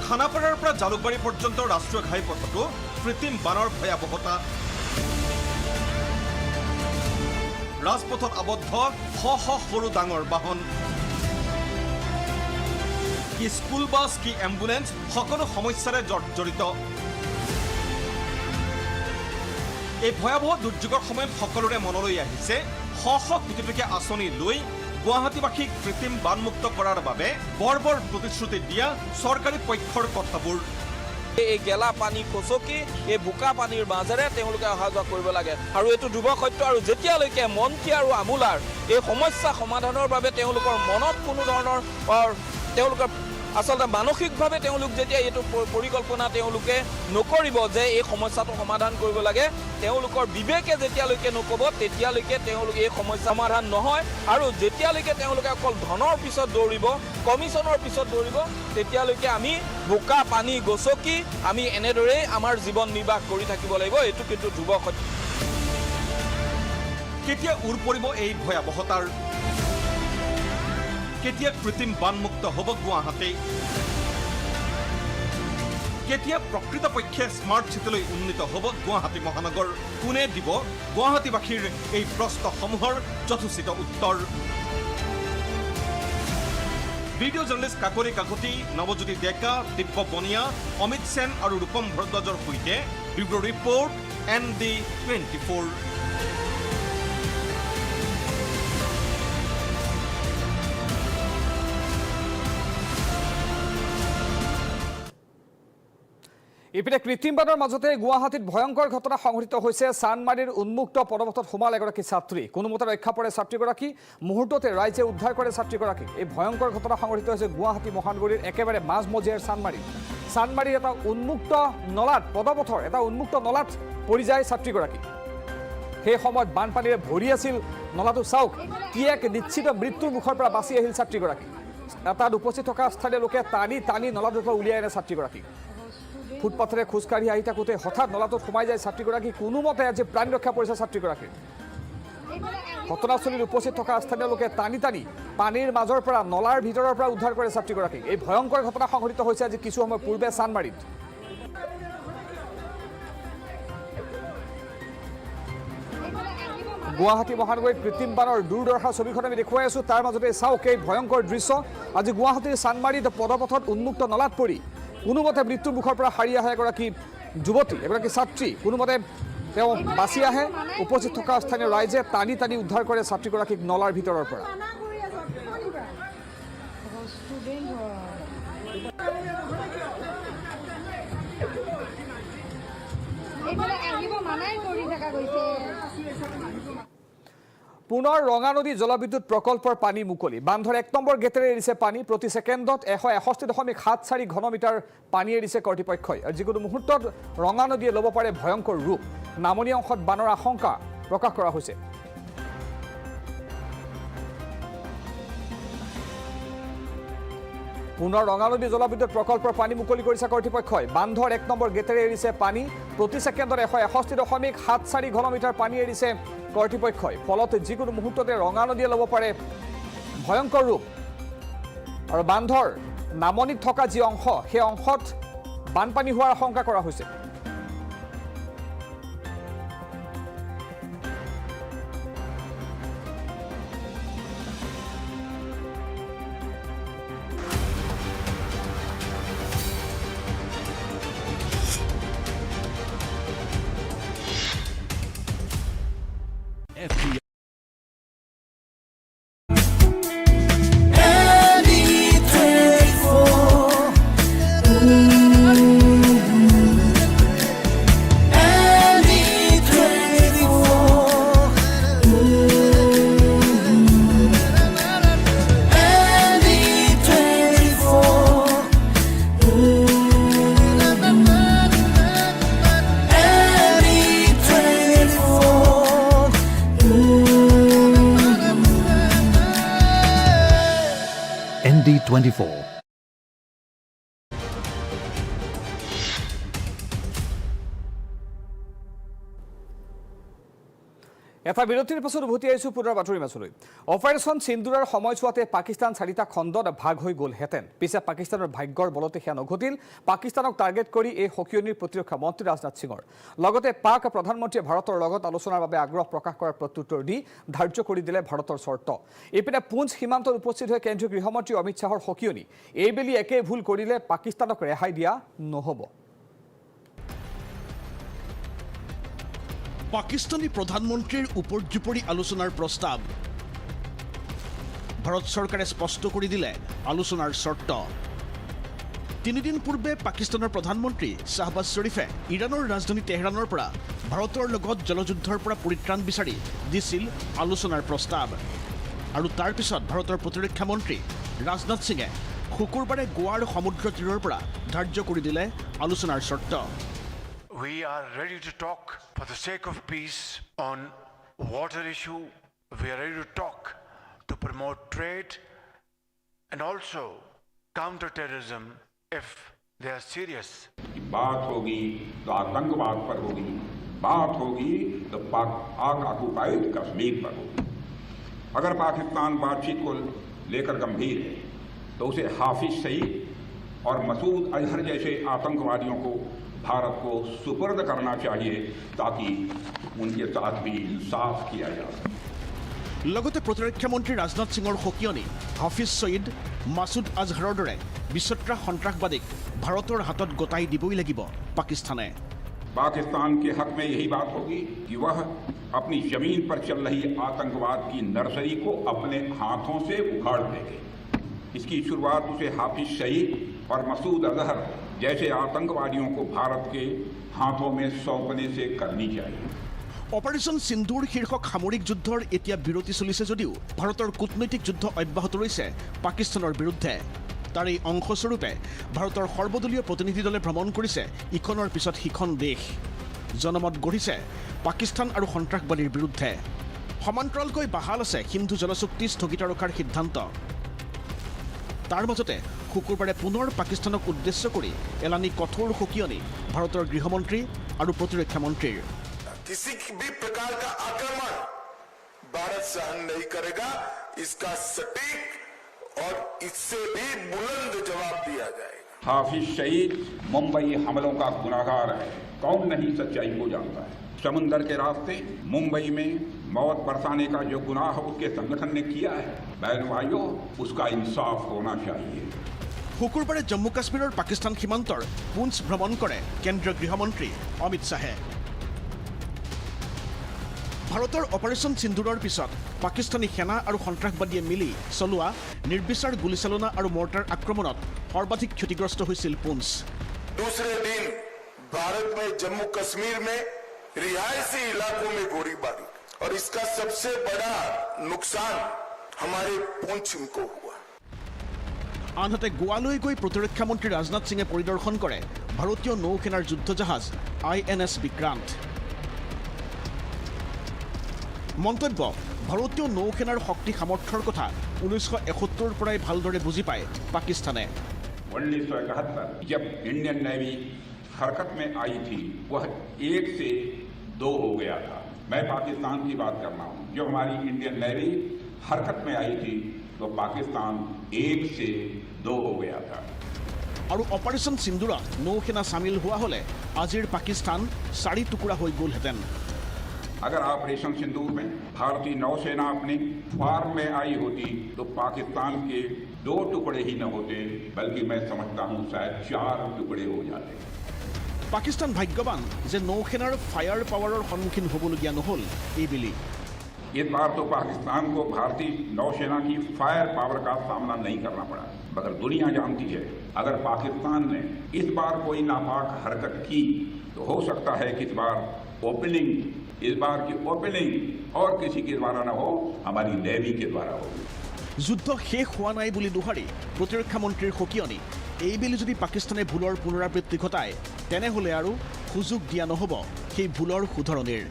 খানাপাৰাৰ পৰা জালুকবাৰী পৰ্যন্ত ৰাষ্ট্ৰীয় ঘাইপথতো কৃত্ৰিম বানৰ ভয়াৱহতা। ৰাজপথত আবদ্ধ শ শ সৰু ডাঙৰ বাহন। কি স্কুল বাছ, কি এম্বুলেন্স, সকলো সমস্যাৰে জড়িত। এই ভয়াৱহ দুৰ্যোগৰ সময়ত সকলোৰে মনলৈ আহিছে শ শ কোটি টকীয়া আঁচনি লৈ গুৱাহাটীবাসীক কৃত্ৰিম বানমুক্ত কৰাৰ বাবে বৰ প্ৰতিশ্ৰুতি দিয়া চৰকাৰী পক্ষৰ কথাবোৰ। এই গেলা পানী খচকি এই বোকা পানীৰ মাজেৰে তেওঁলোকে অহা যোৱা কৰিব লাগে, আৰু এইটো ধ্ৰুৱ সত্য। আৰু যেতিয়ালৈকে মন্ত্ৰী আৰু আমোলাৰ এই সমস্যা সমাধানৰ বাবে তেওঁলোকৰ মনত কোনো ধৰণৰ তেওঁলোকৰ আচলতে মানসিকভাৱে তেওঁলোক যেতিয়া এইটো পৰিকল্পনা তেওঁলোকে নকৰিব যে এই সমস্যাটো সমাধান কৰিব লাগে, তেওঁলোকৰ বিবেকে যেতিয়ালৈকে নক'ব তেতিয়ালৈকে তেওঁলোক এই সমস্যা সমাধান নহয়। আৰু যেতিয়ালৈকে তেওঁলোকে অকল ধনৰ পিছত দৌৰিব, কমিশ্যনৰ পিছত দৌৰিব, তেতিয়ালৈকে আমি বোকা পানী গচকি আমি এনেদৰেই আমাৰ জীৱন নিৰ্বাহ কৰি থাকিব লাগিব। এইটো কিন্তু ধ্ৰুৱ সত্য। কেতিয়া উৰ পৰিব এই ভয়াৱহতাৰ? কেতিয়া কৃত্ৰিম বানমুক্ত হ'ব গুৱাহাটী? কেতিয়া প্ৰকৃতপক্ষে স্মাৰ্ট চিটিলৈ উন্নীত হ'ব গুৱাহাটী মহানগৰ? কোনে দিব গুৱাহাটীবাসীৰ এই প্ৰশ্নসমূহৰ যথোচিত উত্তৰ? ভিডিঅ' জাৰ্নেলিষ্ট কাকলি কাকতি, নৱজ্যোতি ডেকা, দিব্য বনিয়া, অমিত সেন আৰু ৰূপম ভৰদ্বাজৰ সৈতে ব্যুৰ' ৰিপৰ্ট ND24। ইপিনে কৃত্ৰিম বানৰ মাজতে গুৱাহাটীত ভয়ংকৰ ঘটনা সংঘটিত হৈছে। চানমাৰীৰ উন্মুক্ত পদপথত সোমাল এগৰাকী ছাত্ৰী। কোনোমতে ৰক্ষা পৰে ছাত্ৰীগৰাকী, মুহূৰ্ততে ৰাইজে উদ্ধাৰ কৰে ছাত্ৰীগৰাকীক। এই ভয়ংকৰ ঘটনা সংঘটিত হৈছে গুৱাহাটী মহানগৰীৰ একেবাৰে মাজমজিয়াৰ চানমাৰীৰ এটা উন্মুক্ত নলাত, পদপথৰ এটা উন্মুক্ত নলাত পৰি যায় ছাত্ৰীগৰাকী। সেই সময়ত বানপানীৰে ভৰি আছিল নলাটো। চাওক, কি এক নিশ্চিত মৃত্যুৰ মুখৰ পৰা বাচি আহিল ছাত্ৰীগৰাকী। তাত উপস্থিত থকা স্থানীয় লোকে টানি নলাটোৰ পৰা উলিয়াই আনে ছাত্ৰীগৰাকীক। ফুটপাথেৰে খোজকাঢ়ি আহি থাকোঁতে হঠাৎ নলাটোত সোমাই যায় ছাত্ৰীগৰাকী। কোনোমতে আজি প্ৰাণ ৰক্ষা পৰিছে ছাত্ৰীগৰাকীৰ। ঘটনাস্থলীত উপস্থিত থকা স্থানীয় লোকে টানি পানীৰ মাজৰ পৰা, নলাৰ ভিতৰৰ পৰা উদ্ধাৰ কৰে ছাত্ৰীগৰাকীক। এই ভয়ংকৰ ঘটনা সংঘটিত হৈছে আজি কিছু সময় পূৰ্বে চানমাৰীত। গুৱাহাটী মহানগৰীত কৃত্ৰিম বানৰ দুৰ্দশা ছবিখন আমি দেখুৱাই আছোঁ। তাৰ মাজতে চাওক এই ভয়ংকৰ দৃশ্য। আজি গুৱাহাটীৰ চানমাৰীত পদপথত উন্মুক্ত নলাত পৰি কোনোমতে মৃত্যুৰ মুখৰ পৰা সাৰি আহে এগৰাকী যুৱতী, এগৰাকী ছাত্ৰী। কোনোমতে তেওঁ বাচি আহে। উপস্থিত থকা স্থানীয় ৰাইজে টানি উদ্ধাৰ কৰে ছাত্ৰীগৰাকীক নলাৰ ভিতৰৰ পৰা। পুনৰ ৰঙা নদী জলবিদ্যুৎ প্ৰকল্পৰ পানী মুকলি। বান্ধৰ 1 নম্বৰ গেটেৰে এৰিছে পানী। প্ৰতি ছেকেণ্ডত 161.74 ঘনমিটাৰ পানী এৰিছে কৰ্তৃপক্ষই। আৰু যিকোনো মুহূৰ্তত ৰঙা নদীয়ে ল'ব পাৰে ভয়ংকৰ ৰূপ। নামনি অংশত বানৰ আশংকা প্ৰকাশ কৰা হৈছে। পুনৰ ৰঙা নদী জলবিদ্যুৎ প্ৰকল্পৰ পানী মুকলি কৰিছে কৰ্তৃপক্ষই। বান্ধৰ 1 নম্বৰ গেটেৰে এৰিছে পানী। প্ৰতি ছেকেণ্ডত 161.74 ঘনমিটাৰ পানী এৰিছে কৰ্তৃপক্ষই। ফলত যিকোনো মুহূৰ্ততে ৰঙা নদীয়ে ল'ব পাৰে ভয়ংকৰ ৰূপ। আৰু বান্ধৰ নামনিত থকা যি অংশ, সেই অংশত বানপানী হোৱাৰ আশংকা কৰা হৈছে। 24. এটা বিৰতিৰ পাছত উভতি আহিছোঁ পুনৰ বাতৰি মাছলৈ। অপাৰেশ্যন সিন্দুৰৰ সময়ছোৱাতে পাকিস্তান 4টা খণ্ডত ভাগ হৈ গ'লহেঁতেন। পিছে পাকিস্তানৰ ভাগ্যৰ বলতে সেয়া নঘটিল। পাকিস্তানক টাৰ্গেট কৰি এই সকিয়নিৰ প্ৰতিৰক্ষা মন্ত্ৰী ৰাজনাথ সিঙৰ লগতে পাক প্ৰধানমন্ত্ৰীয়ে ভাৰতৰ লগত আলোচনাৰ বাবে আগ্ৰহ প্ৰকাশ কৰাৰ প্ৰত্যুত্তৰ দি ধাৰ্য কৰি দিলে ভাৰতৰ চৰ্ত। ইপিনে পুঞ্চ সীমান্তত উপস্থিত হৈ কেন্দ্ৰীয় গৃহমন্ত্ৰী অমিত শ্বাহৰ সকিয়নি। এইবেলি একে ভুল কৰিলে পাকিস্তানক ৰেহাই দিয়া নহ'ব। পাকিস্তানী প্ৰধানমন্ত্ৰীৰ উপৰ্যুপৰি আলোচনাৰ প্ৰস্তাৱ। ভাৰত চৰকাৰে স্পষ্ট কৰি দিলে আলোচনাৰ চৰ্ত। 3 দিন পূৰ্বে পাকিস্তানৰ প্ৰধানমন্ত্ৰী শ্বাহবাজ শ্বৰীফে ইৰাণৰ ৰাজধানী তেহৰানৰ পৰা ভাৰতৰ লগত জলযুদ্ধৰ পৰা পৰিত্ৰাণ বিচাৰি দিছিল আলোচনাৰ প্ৰস্তাৱ। আৰু তাৰ পিছত ভাৰতৰ প্ৰতিৰক্ষা মন্ত্ৰী ৰাজনাথ সিঙে শুকুৰবাৰে গোৱাৰ সমুদ্ৰ তীৰৰ পৰা ধাৰ্য কৰি দিলে আলোচনাৰ চৰ্ত। We are ready to talk for the sake of peace on water issue. We are ready to talk to promote trade and also counter terrorism if they are serious. बात होगी तो आतंकवाद पर होगी, बात होगी तो पाक ऑक्युपाइड कश्मीर पर होगी। अगर पाकिस्तान बातचीत को लेकर गंभीर है तो उसे हाफिज सईद और मसूद अजहर जैसे आतंकवादियों को भारत को सुपर्द करना चाहिए ताकि उनके साथ भी इंसाफ किया जा सके। লগতে প্ৰতিৰক্ষা মন্ত্ৰী ৰাজনাথ সিঙৰ সকিয়নি হাফিজ সঈদ মাছুদ আজহাৰৰ দৰে বিচত্ৰা সন্ত্ৰাসবাদীক ভাৰতৰ হাতত গতাই দিবই লাগিব পাকিস্তানে। पाकिस्तान के हक में यही बात होगी कि वह अपनी जमीन पर चल रही आतंकवाद की नर्सरी को अपने हाथों से उखाड़ देंगे। इसकी शुरुआत उसे हाफिज सईद और मसूद अजहर जैसे आतंकवादियों को भारत के हाथों में सौंपने से करनी चाहिए। অপাৰেশ্যন সিন্ধুৰ শীৰ্ষক সামৰিক যুদ্ধৰ এতিয়া বিৰতি চলিছে যদিও ভাৰতৰ কূটনৈতিক যুদ্ধ অব্যাহত ৰৈছে পাকিস্তানৰ বিৰুদ্ধে। তাৰ এই অংশস্বৰূপে ভাৰতৰ সৰ্বদলীয় প্ৰতিনিধি দলে ভ্ৰমণ কৰিছে ইখনৰ পিছত সিখন দেশ। জনমত গঢ়িছে পাকিস্তান আৰু সন্ত্ৰাসবাদীৰ বিৰুদ্ধে। সমান্তৰালকৈ বাহাল আছে সিন্ধু জলচুক্তি স্থগিত ৰখাৰ সিদ্ধান্ত। তাৰ মাজতে শুকুৰবাৰে পুনৰ পাকিস্তানক উদ্দেশ্য কৰি এলানি কঠোৰ সকিয়নি ভাৰতৰ গৃহমন্ত্ৰী আৰু প্ৰতিৰক্ষা মন্ত্ৰীৰ। किसी भी प्रकार का आक्रमण भारत सहन नहीं करेगा। इसका सटीक और इससे भी बुलंद जवाब दिया जाएगा। हाफिज सईद मुंबई हमलों का गुनाहगार है। कौन नहीं सच्चाई को जानता है। समुंदर के रास्ते मुंबई में मौत बरसाने का जो गुनाह उसके संगठन ने किया है, बहन भाइयों, उसका इंसाफ होना चाहिए। শুকুৰবাৰে জম্মু কাশ্মীৰৰ পাকিস্তান সীমান্তৰ পুঞ্চ ভ্ৰমণ কৰে কেন্দ্ৰীয় গৃহমন্ত্ৰী অমিত শ্বাহে। ভাৰতৰ অপাৰেশ্যন সিন্দুৰৰ পিছত পাকিস্তানী সেনা আৰু সন্ত্ৰাসবাদীয়ে মিলি চলোৱা নিৰ্বিচাৰ গুলীচালনা আৰু মৰ্টাৰ আক্ৰমণত সৰ্বাধিক ক্ষতিগ্ৰস্ত হৈছিল পুঞ্চ। दूसरे दिन भारत में जम्मू कश्मीर में रिहायशी इलाकों में गोलीबारी और इसका सबसे बड़ा नुकसान हमारे पुंछ को हुआ। আনহাতে গোৱালৈ গৈ প্ৰতিৰক্ষা মন্ত্ৰী ৰাজনাথ সিঙে পৰিদৰ্শন কৰে ভাৰতীয় নৌসেনাৰ যুদ্ধজাহাজ INS বিক্ৰান্ত। মন্তব্য ভাৰতীয় নৌসেনাৰ শক্তি সামৰ্থ্যৰ কথা 1971 পৰাই ভালদৰে বুজি পায় পাকিস্তানে। 1971 जब इंडियन नेवी हरकत में आई थी वह 1 से 2 हो गया था। मैं पाकिस्तान की बात कर रहा हूँ। जब हमारी इंडियन नेवी हरकत में आई थी तो पाकिस्तान 1 से 2 हो गया था। আৰু অপাৰেশ্যন সিন্দুৰত নৌসেনা সামিল হোৱা হলে আজিৰ পাকিস্তান 4 টুকুৰা হৈ গ'লহেঁতেন। अगर ऑपरेशन सिंदूर में भारतीय नौसेना अपनी फार्म में आई होती तो पाकिस्तान के 2 टुकड़े ही न होते, बल्कि मैं समझता हूँ शायद 4 टुकड़े हो जाते। পাকিস্তান ভাগ্যৱান যে নৌসেনাৰ ফায়াৰ পাৱাৰৰ সন্মুখীন হ'বলগীয়া নহ'ল এইবেলি। इस बार तो पाकिस्तान को भारतीय नौसेना की फायर पावर का सामना नहीं करना पड़ा, मगर दुनिया जानती है अगर पाकिस्तान ने इस बार कोई नापाक हरकत की तो हो सकता है कि इस बार की ओपनिंग और किसी के द्वारा न हो, हमारी नेवी के द्वारा हो। যুদ্ধ শেষ হোৱা নাই বুলি দোহাৰি প্ৰতিৰক্ষা মন্ত্ৰীৰ সকিয়নি এইবেলি যদি পাকিস্তানে ভুলৰ পুনৰাবৃত্তি ঘটায় তেনেহ'লে আৰু সুযোগ দিয়া নহ'ব সেই ভুলৰ শুধৰণিৰ।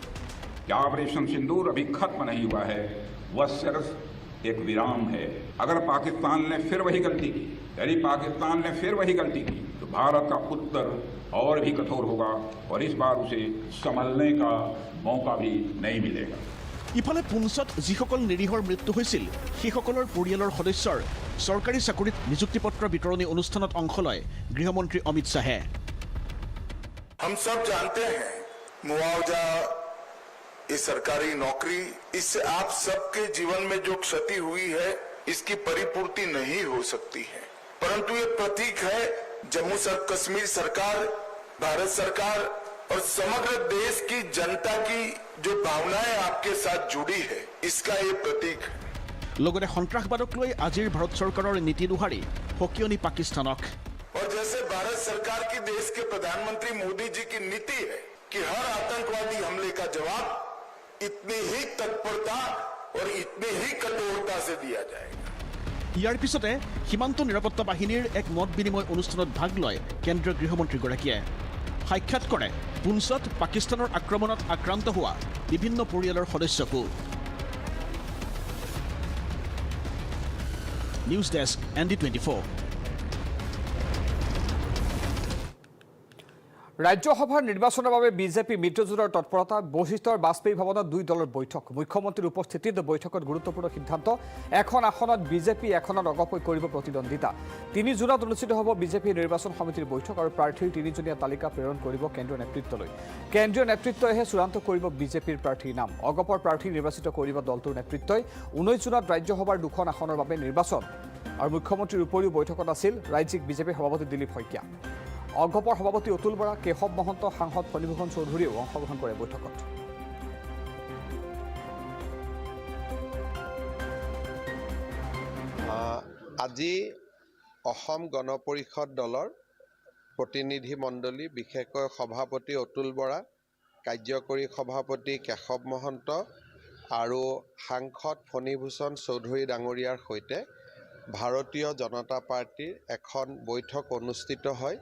ऑपरेशन सिंदूर अभी खत्म नहीं हुआ है, वह सिर्फ एक विराम है। अगर पाकिस्तान ने फिर वही गलती की, यदि पाकिस्तान ने फिर वही गलती की, तो भारत का उत्तर और भी कठोर होगा और इस बार उसे संभलने का मौका भी नहीं मिलेगा। ইফালে পুঞ্চত যিসকল নিৰীহৰ মৃত্যু হৈছিল সেইসকলৰ পৰিয়ালৰ সদস্যৰ চৰকাৰী চাকৰিত নিযুক্তি পত্ৰ বিতৰণী অনুষ্ঠানত অংশ লয় গৃহমন্ত্ৰী অমিত শ্বাহে। हम सब जानते हैं मुआवजा, ये सरकारी नौकरी, इससे आप सबके जीवन में जो क्षति हुई है इसकी परिपूर्ति नहीं हो सकती है, परंतु ये प्रतीक है जम्मू कश्मीर सरकार, भारत सरकार और समग्र देश की जनता की जो भावनाएं आपके साथ जुड़ी है, इसका ये प्रतीक है। লগতে সন্ত্ৰাসবাদক লৈ আজিৰ ভাৰত চৰকাৰৰ নীতি দুহাৰি হকিয়নি পাকিস্তানক। और जैसे भारत सरकार की देश के प्रधानमंत्री मोदी जी की नीति है कि हर आतंकवादी हमले का जवाब इतनी ही तत्परता और इतनी ही कठोरता से दिया जाएगा। ইয়াৰ পিছতে সীমান্ত নিৰাপত্তা বাহিনীৰ এক মত বিনিময় অনুষ্ঠানত ভাগ লয় কেন্দ্ৰীয় গৃহমন্ত্ৰীগৰাকীয়ে। সাক্ষাৎ কৰে পুঞ্চত পাকিস্তানৰ আক্ৰমণত আক্ৰান্ত হোৱা বিভিন্ন পৰিয়ালৰ সদস্যকো। News desk ND24। ৰাজ্যসভাৰ নিৰ্বাচনৰ বাবে বিজেপি মিত্ৰজোঁটৰ তৎপৰতা। বশিষ্ঠৰ বাজপেয়ী ভৱনত দুই দলৰ বৈঠক। মুখ্যমন্ত্ৰীৰ উপস্থিতিত বৈঠকত গুৰুত্বপূৰ্ণ সিদ্ধান্ত। এখন আসনত বিজেপি, এখনত অগপই কৰিব প্ৰতিদ্বন্দ্বিতা। ৩ জুনত অনুষ্ঠিত হ'ব বিজেপি নিৰ্বাচন সমিতিৰ বৈঠক আৰু প্ৰাৰ্থীৰ 3জনীয়া তালিকা প্ৰেৰণ কৰিব কেন্দ্ৰীয় নেতৃত্বলৈ। কেন্দ্ৰীয় নেতৃত্বইহে চূড়ান্ত কৰিব বিজেপিৰ প্ৰাৰ্থীৰ নাম। অগপৰ প্ৰাৰ্থী নিৰ্বাচিত কৰিব দলটোৰ নেতৃত্বই। 19 জুনত ৰাজ্যসভাৰ 2খন আসনৰ বাবে নিৰ্বাচন আৰু মুখ্যমন্ত্ৰীৰ উপৰিও বৈঠকত আছিল ৰাজ্যিক বিজেপি সভাপতি দিলীপ শইকীয়া। অগপৰ সভাপতি অতুল বৰা, কেশৱ মহন্ত, সাংসদ ফণীভূষণ চৌধুৰীয়েও অংশগ্ৰহণ কৰে বৈঠকত। আজি অসম গণ পৰিষদ দলৰ প্ৰতিনিধি মণ্ডলী, বিশেষকৈ সভাপতি অতুল বৰা, কাৰ্যকৰী সভাপতি কেশৱ মহন্ত আৰু সাংসদ ফণীভূষণ চৌধুৰী ডাঙৰীয়াৰ সৈতে ভাৰতীয় জনতা পাৰ্টিৰ এখন বৈঠক অনুষ্ঠিত হয়।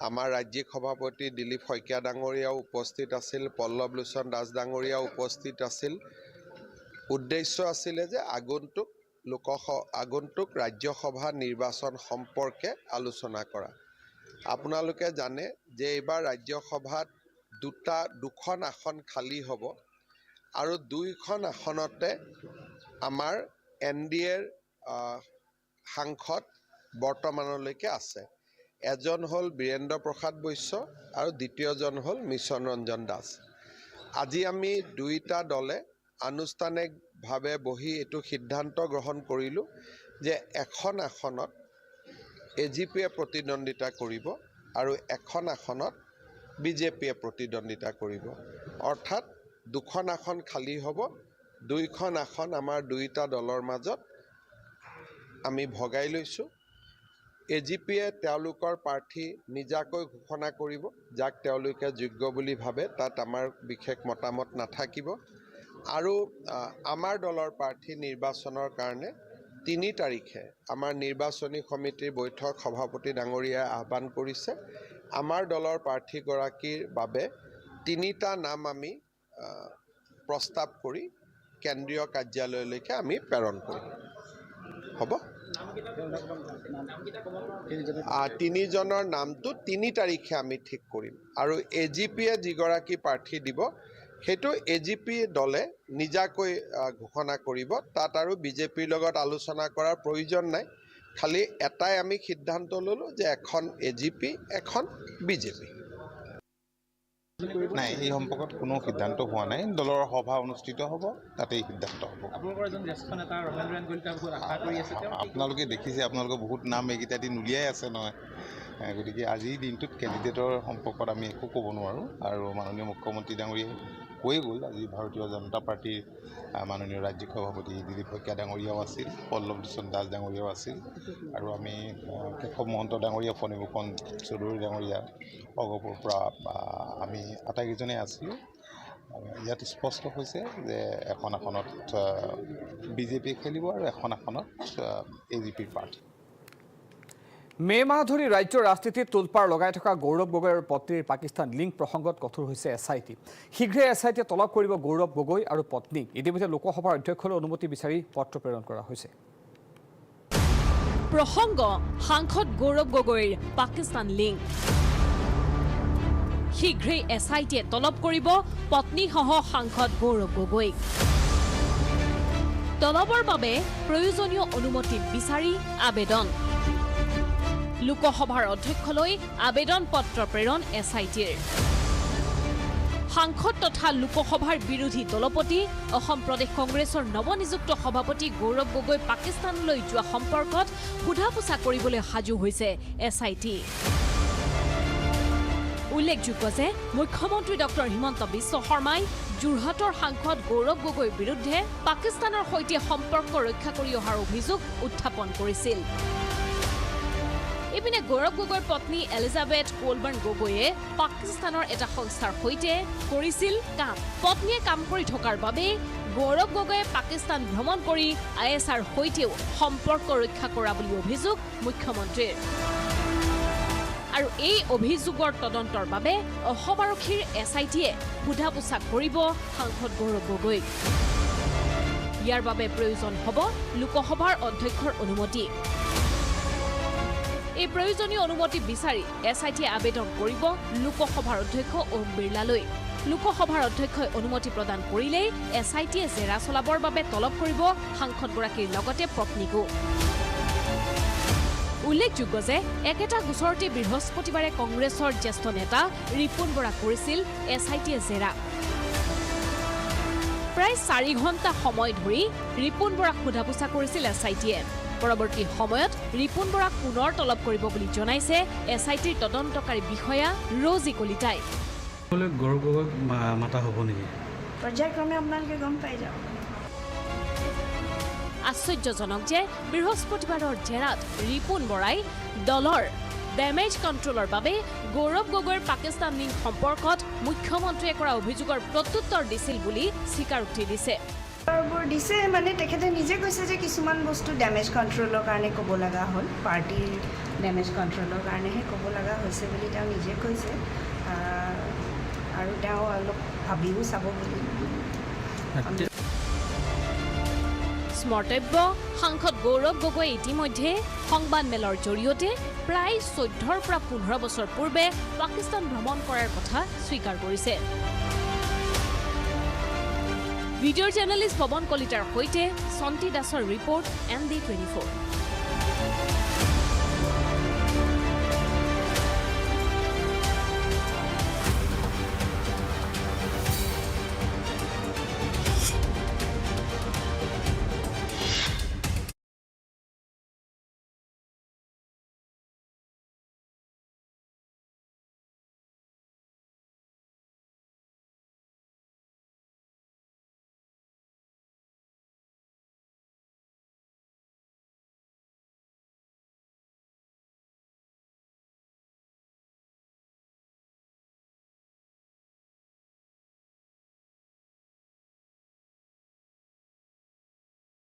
আমাৰ ৰাজ্যিক সভাপতি দিলীপ শইকীয়া ডাঙৰীয়াও উপস্থিত আছিল, পল্লৱ লোচন দাস ডাঙৰীয়াও উপস্থিত আছিল। উদ্দেশ্য আছিলে যে আগন্তুক ৰাজ্যসভা নিৰ্বাচন সম্পৰ্কে আলোচনা কৰা। আপোনালোকে জানে যে এইবাৰ ৰাজ্যসভাত দুখন আসন খালী হ'ব আৰু 2খন আসনতে আমাৰ NDAৰ সাংসদ বৰ্তমানলৈকে আছে। এজন হ'ল বীৰেন্দ্ৰ প্ৰসাদ বৈশ্য আৰু দ্বিতীয়জন হ'ল মিছন ৰঞ্জন দাস। আজি আমি দুইটা দলে আনুষ্ঠানিকভাৱে বহি এইটো সিদ্ধান্ত গ্ৰহণ কৰিলোঁ যে এখন আসনত AGPয়ে প্ৰতিদ্বন্দ্বিতা কৰিব আৰু এখন আসনত বিজেপিয়ে প্ৰতিদ্বন্দ্বিতা কৰিব। অৰ্থাৎ 2খন আসন খালী হ'ব, 2খন আসন আমাৰ দুইটা দলৰ মাজত আমি ভগাই লৈছোঁ। AGPয়ে তেওঁলোকৰ প্ৰাৰ্থী নিজাকৈ ঘোষণা কৰিব, যাক তেওঁলোকে যোগ্য বুলি ভাবে। তাত আমাৰ বিশেষ মতামত নাথাকিব। আৰু আমাৰ দলৰ প্ৰাৰ্থী নিৰ্বাচনৰ কাৰণে 3 তাৰিখে আমাৰ নিৰ্বাচনী সমিতিৰ বৈঠক সভাপতি ডাঙৰীয়াই আহ্বান কৰিছে। আমাৰ দলৰ প্ৰাৰ্থীগৰাকীৰ বাবে 3টা নাম আমি প্ৰস্তাৱ কৰি কেন্দ্ৰীয় কাৰ্যালয়লৈকে আমি প্ৰেৰণ কৰিম। হ'ব? 3জনৰ নামটো 3 তাৰিখে আমি ঠিক কৰিম আৰু AGPয়ে যিগৰাকী প্ৰাৰ্থী দিব সেইটো AGP দলে নিজাকৈ ঘোষণা কৰিব। তাত আৰু বিজেপিৰ লগত আলোচনা কৰাৰ প্ৰয়োজন নাই। খালি এটাই আমি সিদ্ধান্ত ল'লোঁ যে এখন AGP, এখন বিজেপি। নাই, এই সম্পৰ্কত কোনো সিদ্ধান্ত হোৱা নাই। দলৰ সভা অনুষ্ঠিত হ'ব, তাতেই সিদ্ধান্ত হ'ব। আপোনালোকে দেখিছে, আপোনালোকৰ বহুত নাম এইকেইটা দিন উলিয়াই আছে নহয়। গতিকে আজিৰ দিনটোত কেণ্ডিডেটৰ সম্পৰ্কত আমি একো ক'ব নোৱাৰোঁ। আৰু মাননীয় মুখ্যমন্ত্ৰী ডাঙৰীয়াই কৈয়ে গ'ল, আজি ভাৰতীয় জনতা পাৰ্টীৰ মাননীয় ৰাজ্যিক সভাপতি দিলীপ শইকীয়া ডাঙৰীয়াও আছিল, পল্লৱ লোচন দাস ডাঙৰীয়াও আছিল, আৰু আমি কেশৱ মহন্ত ডাঙৰীয়া, ফণীভূষণ চৌধুৰী ডাঙৰীয়া, অগপৰ পৰা আমি আটাইকেইজনে আছিলোঁ। ইয়াত স্পষ্ট হৈছে যে এখন আসনত বিজেপি খেলিব আৰু এখন আসনত AGPৰ প্ৰাৰ্থী। মে মাহ ধৰি ৰাজ্যৰ ৰাজনীতিত তোলপাৰ লগাই থকা গৌৰৱ গগৈ আৰু পত্নীৰ পাকিস্তান লিংক প্ৰসংগত কঠোৰ হৈছে এছআইটি। শীঘ্ৰে এছআইটিয়ে তলব কৰিব গৌৰৱ গগৈ আৰু পত্নীক। ইতিমধ্যে লোকসভাৰ অধ্যক্ষলৈ অনুমতি বিচাৰি পত্ৰ প্ৰেৰণ কৰা হৈছে। প্ৰসংগ সাংসদ গৌৰৱ গগৈৰ পাকিস্তান লিংক। শীঘ্ৰে এছআইটিয়ে তলব কৰিব পত্নীসহ সাংসদ গৌৰৱ গগৈক। তলবৰ বাবে প্ৰয়োজনীয় অনুমতি বিচাৰি আবেদন। লোকসভাৰ অধ্যক্ষলৈ আবেদন পত্ৰ প্ৰেৰণ এছআইটিৰ। সাংসদ তথা লোকসভাৰ বিৰোধী দলপতি অসম প্ৰদেশ কংগ্ৰেছৰ নৱনিযুক্ত সভাপতি গৌৰৱ গগৈ পাকিস্তানলৈ যোৱা সম্পৰ্কত সোধা পোছা কৰিবলৈ সাজু হৈছে এছআইটি। উল্লেখযোগ্য যে মুখ্যমন্ত্ৰী ডক্টৰ হিমন্ত বিশ্ব শৰ্মাই যোৰহাটৰ সাংসদ গৌৰৱ গগৈৰ বিৰুদ্ধে পাকিস্তানৰ সৈতে সম্পৰ্ক ৰক্ষা কৰি অহাৰ অভিযোগ উত্থাপন কৰিছিল। ইপিনে গৌৰৱ গগৈৰ পত্নী এলিজাবেথ কোলবাৰ্ণ গগৈয়ে পাকিস্তানৰ এটা সংস্থাৰ সৈতে কৰিছিল কাম। পত্নীয়ে কাম কৰি থকাৰ বাবে গৌৰৱ গগৈয়ে পাকিস্তান ভ্ৰমণ কৰি ISR সৈতেও সম্পৰ্ক ৰক্ষা কৰা বুলি অভিযোগ মুখ্যমন্ত্ৰীৰ। আৰু এই অভিযোগৰ তদন্তৰ বাবে অসম আৰক্ষীৰ এছআইটিয়ে সোধা পোছা কৰিব সাংসদ গৌৰৱ গগৈক। ইয়াৰ বাবে প্ৰয়োজন হ'ব লোকসভাৰ অধ্যক্ষৰ অনুমতি। এই প্ৰয়োজনীয় অনুমতি বিচাৰি এছআইটিয়ে আবেদন কৰিব লোকসভাৰ অধ্যক্ষ ওম বিৰলালৈ। লোকসভাৰ অধ্যক্ষই অনুমতি প্ৰদান কৰিলেই এছআইটিয়ে জেৰা চলাবৰ বাবে তলব কৰিব সাংসদগৰাকীৰ লগতে পত্নীকো। উল্লেখযোগ্য যে একেটা গোচৰতে বৃহস্পতিবাৰে কংগ্ৰেছৰ জ্যেষ্ঠ নেতা ৰিপুণ বৰাক কৰিছিল এছআইটিয়ে জেৰা। প্ৰায় 4 ঘণ্টা সময় ধৰি ৰিপুণ বৰাক সোধা পোছা কৰিছিল এছআইটিয়ে। পৰৱৰ্তী সময়ত ৰিপুণ বৰাক পুনৰ তলব কৰিব বুলি জনাইছে এছআইটিৰ তদন্তকাৰী বিষয়া ৰজি কলিতাই। গৌৰৱ গগৈক মাতা হ'ব নেকি? পৰ্যায়ক্ৰমে আপোনালোকে গম পাই যাওক। আশ্চৰ্যজনক যে বৃহস্পতিবাৰৰ জেৰাত ৰিপুণ বৰাই দলৰ ডেমেজ কণ্ট্ৰলৰ বাবে গৌৰৱ গগৈৰ পাকিস্তান লিংক সম্পৰ্কত মুখ্যমন্ত্ৰীয়ে কৰা অভিযোগৰ প্ৰত্যুত্তৰ দিছিল বুলি স্বীকাৰোক্তি দিছে। দিছে মানে তেখেতে নিজে কৈছে যে কিছুমান বস্তু ডেমেজ কণ্ট্ৰলৰ কাৰণে ক'ব লগা হ'ল, পাৰ্টিৰ ডেমেজ কণ্ট্ৰলৰ কাৰণেহে ক'ব লগা হৈছে বুলি তেওঁ নিজে কৈছে। আৰু তেওঁ অলপ ভাবিও চাব বুলি। স্মৰ্তব্য সাংসদ গৌৰৱ গগৈ ইতিমধ্যে সংবাদমেলৰ জৰিয়তে প্ৰায় 14 পৰা 15 বছৰ পূৰ্বে পাকিস্তান ভ্ৰমণ কৰাৰ কথা স্বীকাৰ কৰিছে। ভিডিঅ' জাৰ্নেলিষ্ট পৱন কলিতাৰ সৈতে সন্তি দাসৰ ৰিপৰ্ট ND24।